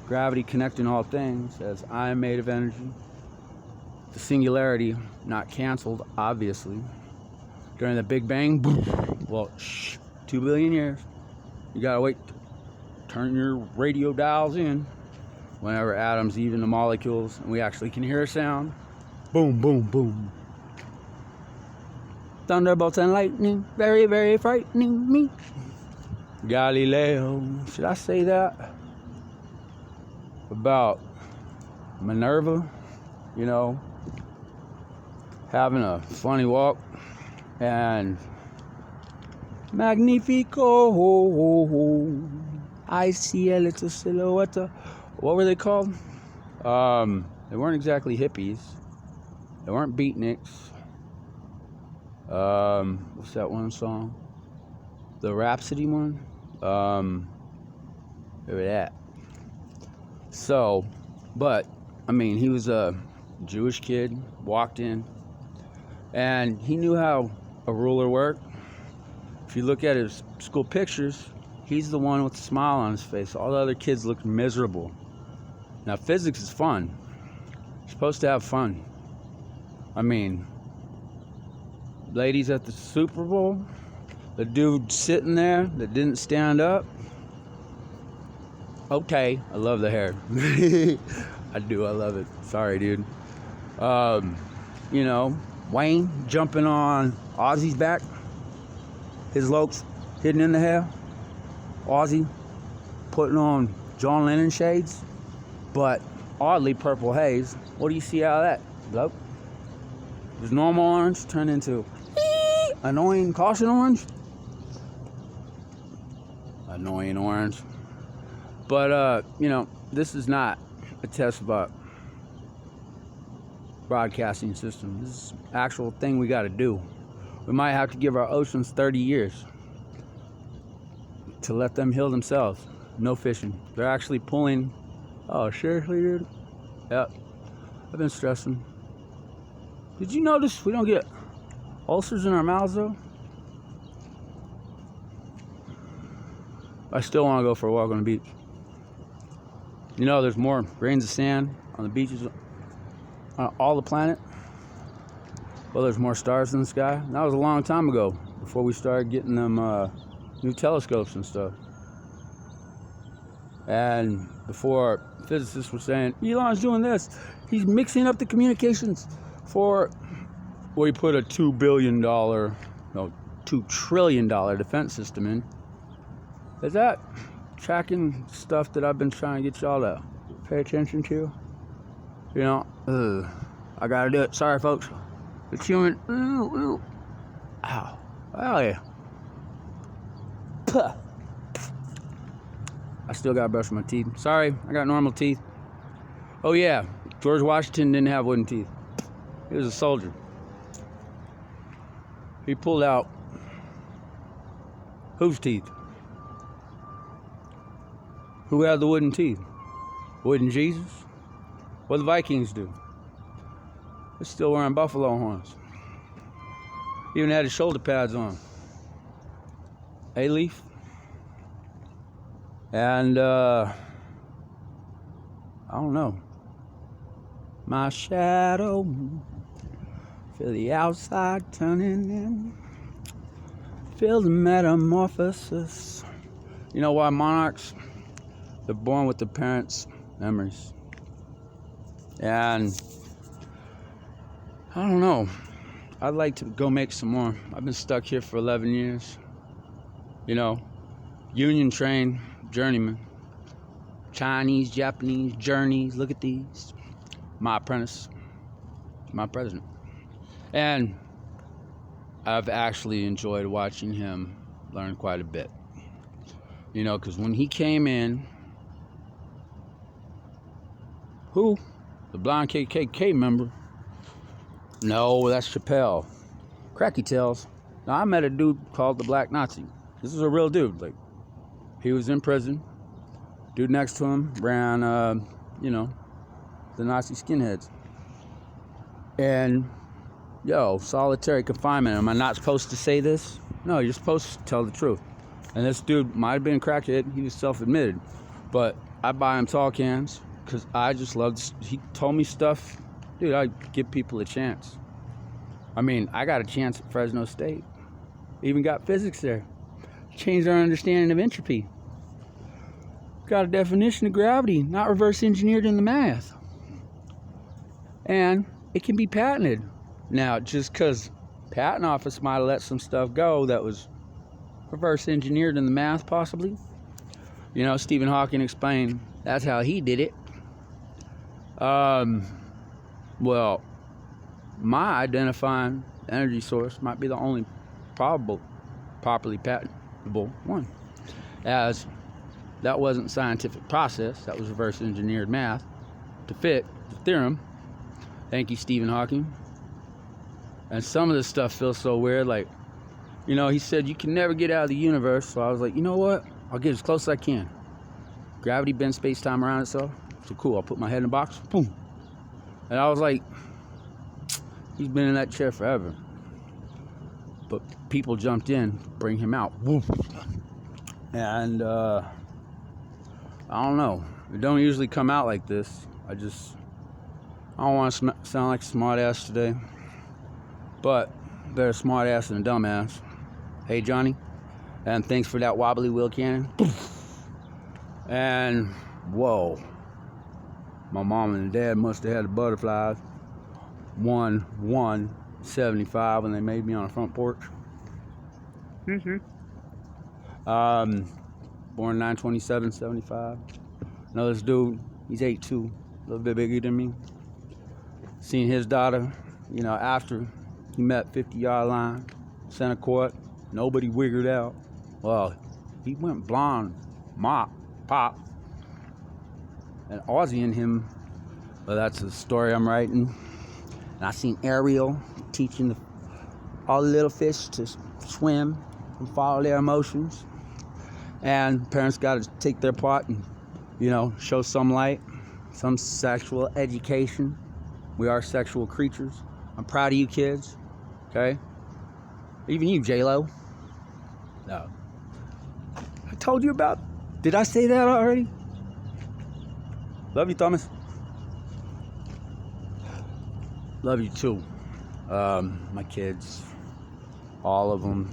Gravity connecting all things, as I am made of energy. The singularity not canceled, obviously. During the Big Bang, well, 2 billion years. You gotta wait, turn your radio dials in whenever atoms, even the molecules, and we actually can hear a sound. Boom, boom, boom. Thunderbolts and lightning, very, very frightening me. Galileo, should I say that? About Minerva, you know, having a funny walk, and Magnifico, I see a little silhouette. What were they called? They weren't exactly hippies. They weren't beatniks. What's that one song? The Rhapsody one? Maybe that. So, but, I mean, he was a Jewish kid, walked in, and he knew how a ruler worked. If you look at his school pictures, he's the one with a smile on his face. All the other kids look miserable. Now, physics is fun. You're supposed to have fun. I mean, ladies at the Super Bowl, the dude sitting there that didn't stand up. Okay, I love the hair. I do, I love it. Sorry, dude. You know, Wayne jumping on Ozzy's back. His lopes hidden in the hair. Ozzy putting on John Lennon shades, but oddly purple haze. What do you see out of that, bloke? Does normal orange turn into annoying caution orange? Annoying orange. But, you know, this is not a test broadcasting system. This is an actual thing we got to do. We might have to give our oceans 30 years to let them heal themselves. No fishing. They're actually pulling. Oh, seriously, dude? Yep. I've been stressing. Did you notice we don't get ulcers in our mouths, though? I still want to go for a walk on the beach. You know, there's more grains of sand on the beaches on all the planet. Well, there's more stars in the sky. That was a long time ago, before we started getting them new telescopes and stuff. And before physicists were saying, Elon's doing this. He's mixing up the communications for, well, he put a $2 trillion defense system in. Is that tracking stuff that I've been trying to get y'all to pay attention to? You know, I gotta do it. Sorry, folks. It's human. Ooh. Ow. Oh, yeah. Puh. I still gotta brush my teeth. Sorry, I got normal teeth. Oh, yeah. George Washington didn't have wooden teeth. He was a soldier. He pulled out whose teeth? Who had the wooden teeth? Wooden Jesus? What did the Vikings do? They're still wearing buffalo horns. Even had his shoulder pads on. A-leaf. And, I don't know. My shadow, feel the outside turning in. Feel the metamorphosis. You know why monarchs? They're born with their parents' memories. And I don't know. I'd like to go make some more. I've been stuck here for 11 years. You know, union train, journeyman. Chinese, Japanese, journeys. Look at these. My apprentice. My president. And I've actually enjoyed watching him learn quite a bit. You know, because when he came in, who? The blind KKK member? No, that's Chappelle. Cracky Tales. Now, I met a dude called the Black Nazi. This is a real dude. Like, he was in prison. Dude next to him ran, you know, the Nazi skinheads. And, yo, solitary confinement. Am I not supposed to say this? No, you're supposed to tell the truth. And this dude might have been a crackhead. He was self-admitted. But I buy him tall cans because I just loved. He told me stuff. Dude, I give people a chance. I mean, I got a chance at Fresno State. Even got physics there. Changed our understanding of entropy. Got a definition of gravity, not reverse engineered in the math. And it can be patented. Now, just because patent office might have let some stuff go that was reverse engineered in the math, possibly. You know, Stephen Hawking explained that's how he did it. Well, my identifying energy source might be the only properly patentable one, as that wasn't scientific process. That was reverse engineered math to fit the theorem. Thank you, Stephen Hawking. And some of this stuff feels so weird. Like, you know, he said you can never get out of the universe. So I was like, you know what? I'll get as close as I can. Gravity bends space-time around itself. So cool, I'll put my head in a box. Boom. And I was like, he's been in that chair forever. But people jumped in to bring him out. Woof. And I don't know. It don't usually come out like this. I don't want to sound like a smart ass today. But better smart ass than a dumb ass. Hey, Johnny. And thanks for that wobbly wheel cannon. And whoa. My mom and dad must have had the butterflies. 1/1/75 when they made me on the front porch. Born 9/27/75. Know this dude, he's 8'2", a little bit bigger than me. Seen his daughter, you know, after he met 50-yard line, center court, nobody wiggled out. Well, he went blonde, pop. an Aussie in him, but that's the story I'm writing. And I seen Ariel teaching all the little fish to swim and follow their emotions. And parents got to take their part and, show some light, some sexual education. We are sexual creatures. I'm proud of you kids, okay? Even you, J-Lo. No. I told you about, did I say that already? Love you, Thomas. Love you too. My kids, all of them.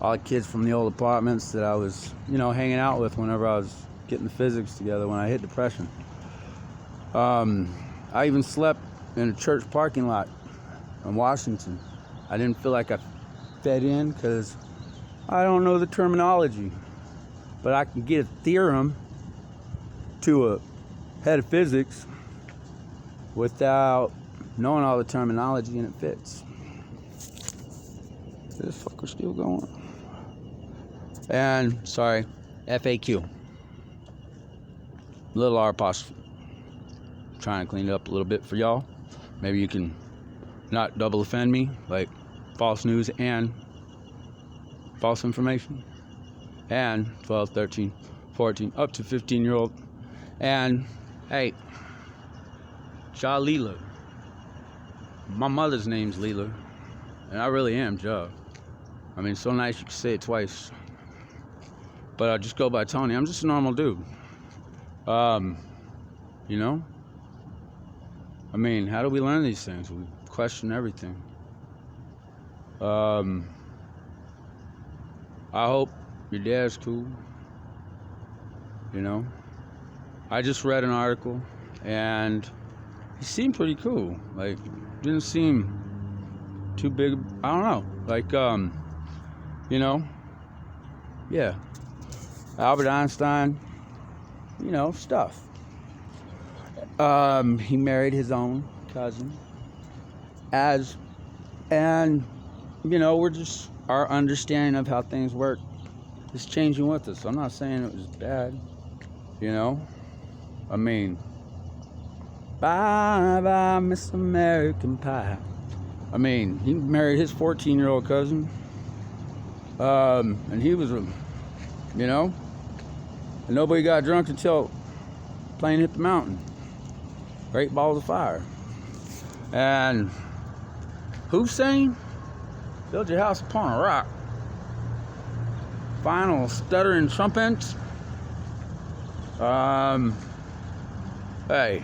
All the kids from the old apartments that I was, hanging out with whenever I was getting the physics together when I hit depression. I even slept in a church parking lot in Washington. I didn't feel like I fed in because I don't know the terminology, but I can get a theorem to a head of physics without knowing all the terminology, and it fits. Is this fucker still going? And, sorry, FAQ. Little R apostrophe. Trying to clean it up a little bit for y'all. Maybe you can not double offend me, like false news and false information. And 12, 13, 14, up to 15-year-old. And, hey, Ja Leela. My mother's name's Leela, and I really am Ja. I mean, it's so nice you can say it twice. But I just go by Tony. I'm just a normal dude. I mean, how do we learn these things? We question everything. I hope your dad's cool. I just read an article, and he seemed pretty cool. Like, didn't seem too big. I don't know. Like, yeah. Albert Einstein, stuff. He married his own cousin. We're just, our understanding of how things work is changing with us. I'm not saying it was bad, I mean, bye, Miss American Pie. I mean, he married his 14-year-old cousin. And he was and nobody got drunk until plane hit the mountain. Great balls of fire. And Hussein, build your house upon a rock. Final stuttering trumpets. Hey,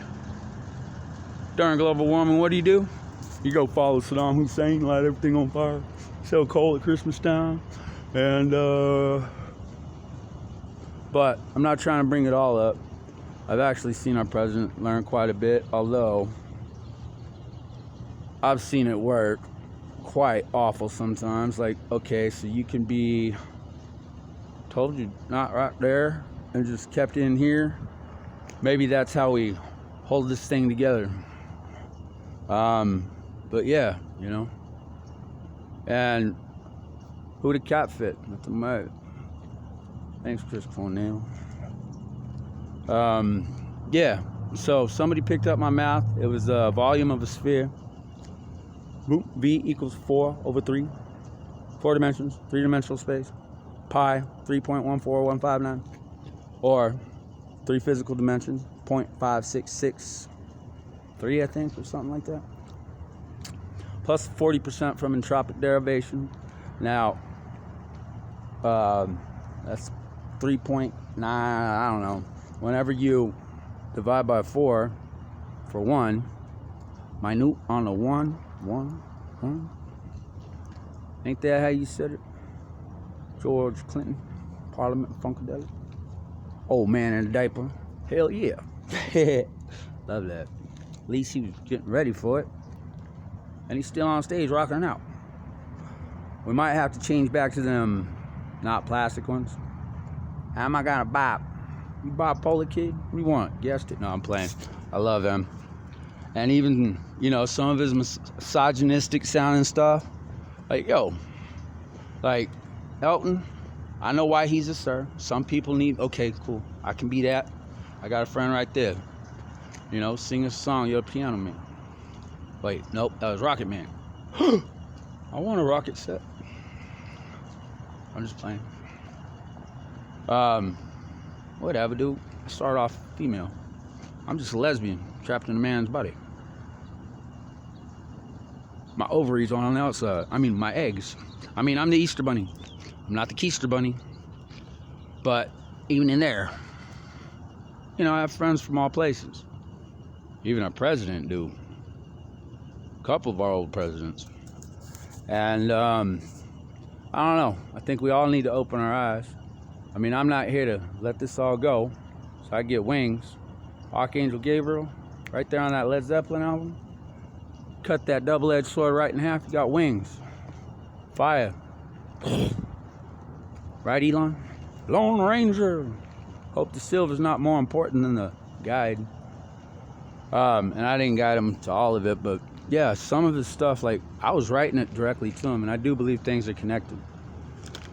during global warming, what do? You go follow Saddam Hussein, light everything on fire, sell coal at Christmas time, and but I'm not trying to bring it all up. I've actually seen our president learn quite a bit, although I've seen it work quite awful sometimes. Like, okay, so you can be told you not right there and just kept in here. Maybe that's how we hold this thing together. But yeah, and who the cat fit? Nothing much. Thanks, Chris Cornell. Yeah, so somebody picked up my math. It was the volume of a sphere. V equals 4/3. 4 dimensions, 3-dimensional space. Pi, 3.14159. Or 3 physical dimensions, 0.5663, I think, or something like that. Plus 40% from entropic derivation. Now, that's 3.9, I don't know. Whenever you divide by 4 for 1, minute on the 1. Ain't that how you said it? George Clinton, Parliament Funkadelic. Old man in a diaper. Hell yeah. Love that. At least he was getting ready for it. And he's still on stage rocking out. We might have to change back to them not plastic ones. How am I gonna buy? You bipolar kid? What do you want? Guessed it. No, I'm playing. I love them. And even, some of his misogynistic sounding stuff. Like, like Elton, I know why he's a sir. Some people need, okay, cool. I can be that. I got a friend right there. You know, sing a song, you're a piano man. Wait, nope, that was Rocket Man. I want a rocket set. I'm just playing. Whatever, dude. I started off female. I'm just a lesbian, trapped in a man's body. My ovaries on the outside. I mean, my eggs. I mean, I'm the Easter Bunny. I'm not the Keister Bunny. But even in there, you know, I have friends from all places. Even our president, dude. A couple of our old presidents. And, I don't know. I think we all need to open our eyes. I mean, I'm not here to let this all go. So I get wings. Archangel Gabriel, right there on that Led Zeppelin album. Cut that double-edged sword right in half. You got wings. Fire. Right, Elon? Lone Ranger. Hope the silver's not more important than the guide. And I didn't guide him to all of it, but yeah, some of his stuff, like, I was writing it directly to him, and I do believe things are connected.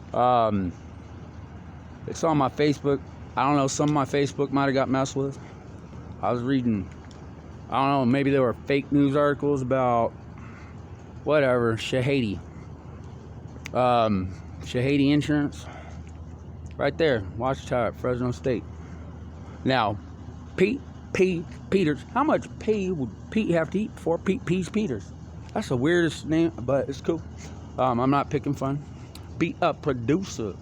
It's on my Facebook. I don't know, some of my Facebook might have got messed with. I was reading, I don't know, maybe there were fake news articles about whatever, Shahidi. Shahidi Insurance. Right there, Watchtower at Fresno State. Now, Pete Peters. How much pee would Pete have to eat before Pete Peas Peters? That's the weirdest name, but it's cool. I'm not picking fun. Beat up producer.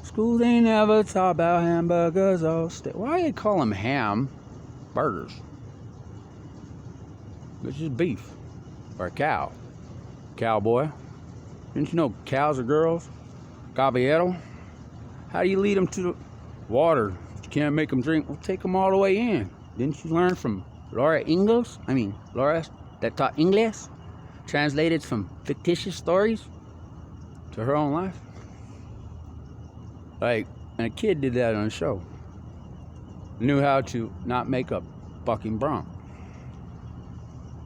Schools ain't never talk about hamburgers all state. Why do they call them ham burgers? It's just beef. Or a cow. Cowboy. Didn't you know cows are girls? Caballero. How do you lead them to the water? You can't make them drink. Well, take them all the way in. Didn't you learn from Laura Ingalls? I mean, Laura that taught English? Translated some fictitious stories to her own life? Like, and a kid did that on a show. Knew how to not make a fucking bronc.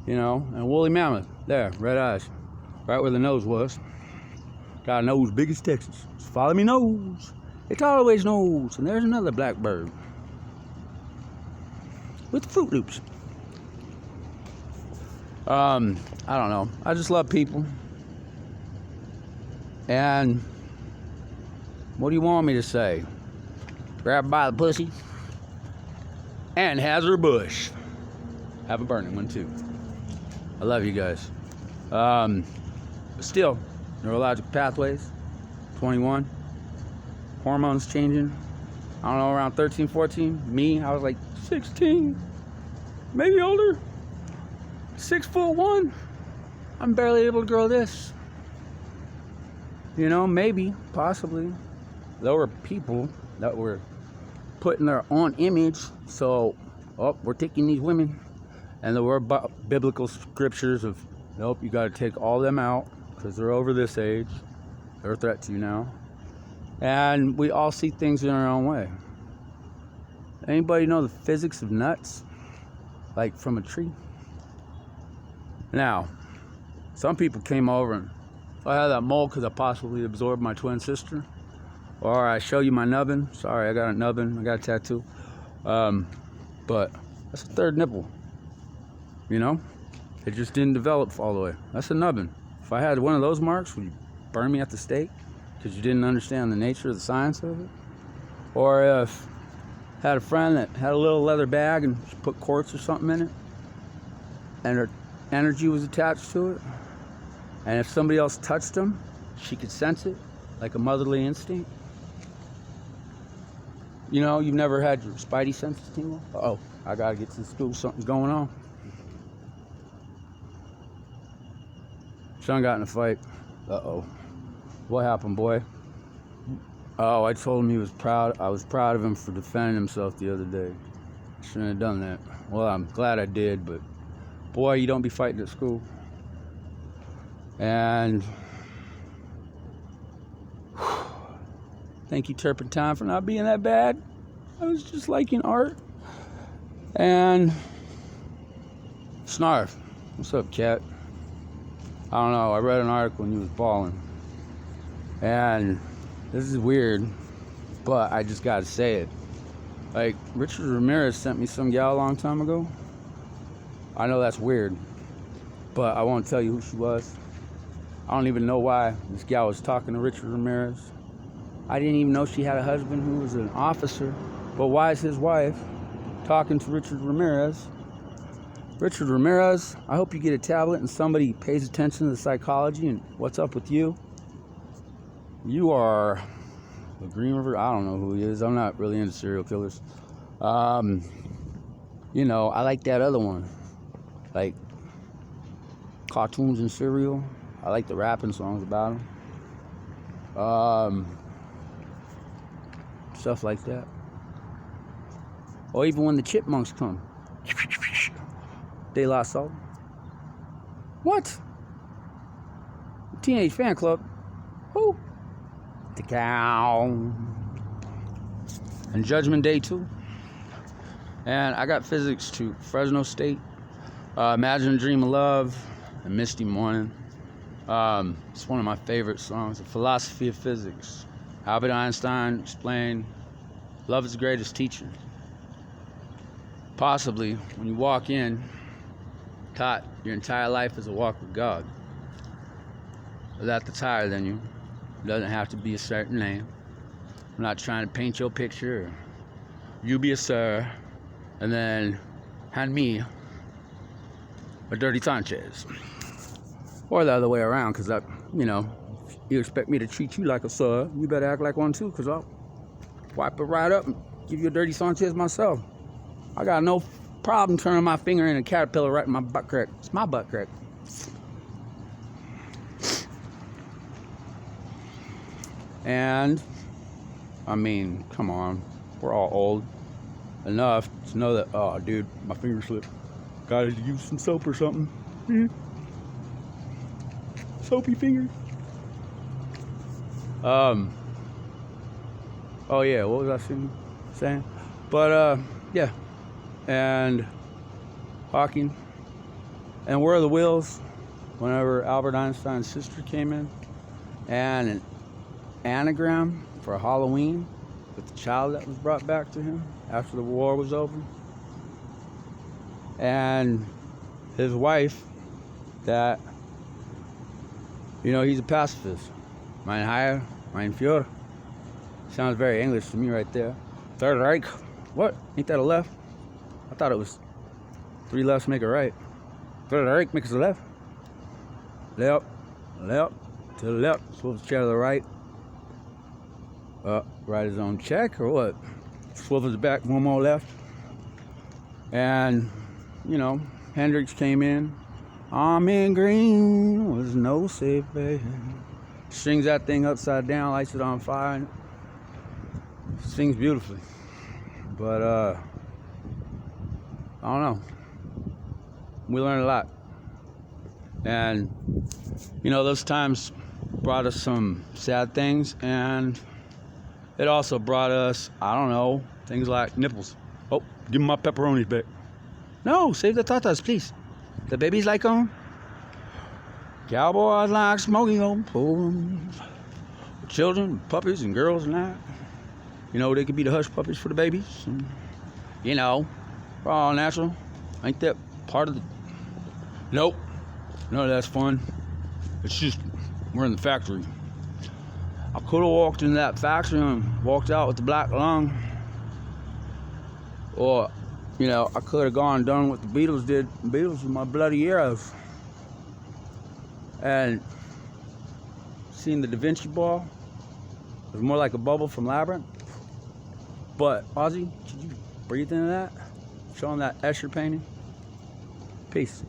You know, and a woolly mammoth. There, red eyes. Right where the nose was. Got a nose big as Texas. Just follow me nose. It's always nose. And there's another blackbird. With Fruit Loops. I don't know. I just love people. And what do you want me to say? Grab her by the pussy. And has her bush. Have a burning one too. I love you guys. Still, neurologic pathways, 21. Hormones changing. I don't know, around 13, 14. Me, I was like 16. Maybe older. 6'1". I'm barely able to grow this. You know, maybe, possibly. There were people that were putting their own image. So, we're taking these women. And there were biblical scriptures of, nope, you got to take all them out because they're over this age. They're a threat to you now. And we all see things in our own way. Anybody know the physics of nuts? Like from a tree? Now, some people came over and I had that mole because I possibly absorbed my twin sister. Or I show you my nubbin. Sorry, I got a nubbin. I got a tattoo. But that's a third nipple. You know? It just didn't develop all the way. That's a nubbin. If I had one of those marks, would you burn me at the stake? Because you didn't understand the nature of the science of it? Or if I had a friend that had a little leather bag and she put quartz or something in it, and her energy was attached to it, and if somebody else touched them, she could sense it, like a motherly instinct. You know, you've never had your spidey senses tingle? Uh-oh, I gotta get to school, something's going on. Son got in a fight. Uh-oh. What happened, boy? Oh, I told him he was proud. I was proud of him for defending himself the other day. Shouldn't have done that. Well, I'm glad I did, but boy, you don't be fighting at school. And thank you, Turpentine, for not being that bad. I was just liking art. And Snarf, what's up, cat? I don't know, I read an article and he was bawling. And this is weird, but I just gotta say it. Like, Richard Ramirez sent me some gal a long time ago. I know that's weird, but I won't tell you who she was. I don't even know why this gal was talking to Richard Ramirez. I didn't even know she had a husband who was an officer. But why is his wife talking to Richard Ramirez? Richard Ramirez, I hope you get a tablet and somebody pays attention to the psychology and what's up with you. You are the Green River. I don't know who he is. I'm not really into serial killers. You know, I like that other one. Like cartoons and cereal. I like the rapping songs about them. Stuff like that. Or even when the chipmunks come. De La Soul. What? Teenage Fan Club. Who? The Cow. And Judgment Day 2. And I got physics to Fresno State. Imagine a Dream of Love and Misty Morning. It's one of my favorite songs. The Philosophy of Physics. Albert Einstein explained love is the greatest teacher. Possibly, when you walk in, taught your entire life is a walk with God. Without that's higher than you. It doesn't have to be a certain name. I'm not trying to paint your picture. You be a sir, and then hand me a dirty Sanchez. Or the other way around, because that, you know, you expect me to treat you like a sir, you better act like one too, because I'll wipe it right up and give you a dirty Sanchez myself. I got no problem turning my finger in a caterpillar right in my butt crack. It's my butt crack. And, I mean, come on. We're all old enough to know that, oh, dude, my finger slipped. Gotta use some soap or something. Soapy fingers. Oh yeah, what was I saying? But yeah, and Hawking, and Where Are the Wheels? Whenever Albert Einstein's sister came in, and an anagram for Halloween with the child that was brought back to him after the war was over, and his wife that, you know, he's a pacifist. Mein Herr, mein Führer. Sounds very English to me right there. Third Reich. What? Ain't that a left? I thought it was 3 lefts make a right. Third Reich makes a left. Left, left, to the left. Swivel the chair to the right. Right is on check or what? Swivels back, one more left. And, you know, Hendrix came in. I'm in green, was no safe bet. Strings that thing upside down, lights it on fire, and sings beautifully. But I don't know. We learned a lot. And you know, those times brought us some sad things, and it also brought us, I don't know, things like nipples. Oh, give me my pepperonis back. No, save the tatas, please. The babies like them. Cowboys like smoking on phones. Children, puppies, and girls and that. You know, they could be the hush puppies for the babies. And, you know, we're all natural. Ain't that part of the... Nope. None of that's fun. It's just, we're in the factory. I could have walked into that factory and walked out with the black lung. Or, you know, I could have gone and done what the Beatles did. The Beatles were my bloody heroes. And seeing the Da Vinci ball, it was more like a bubble from Labyrinth. But, Ozzy, could you breathe into that? Showing that Escher painting? Peace.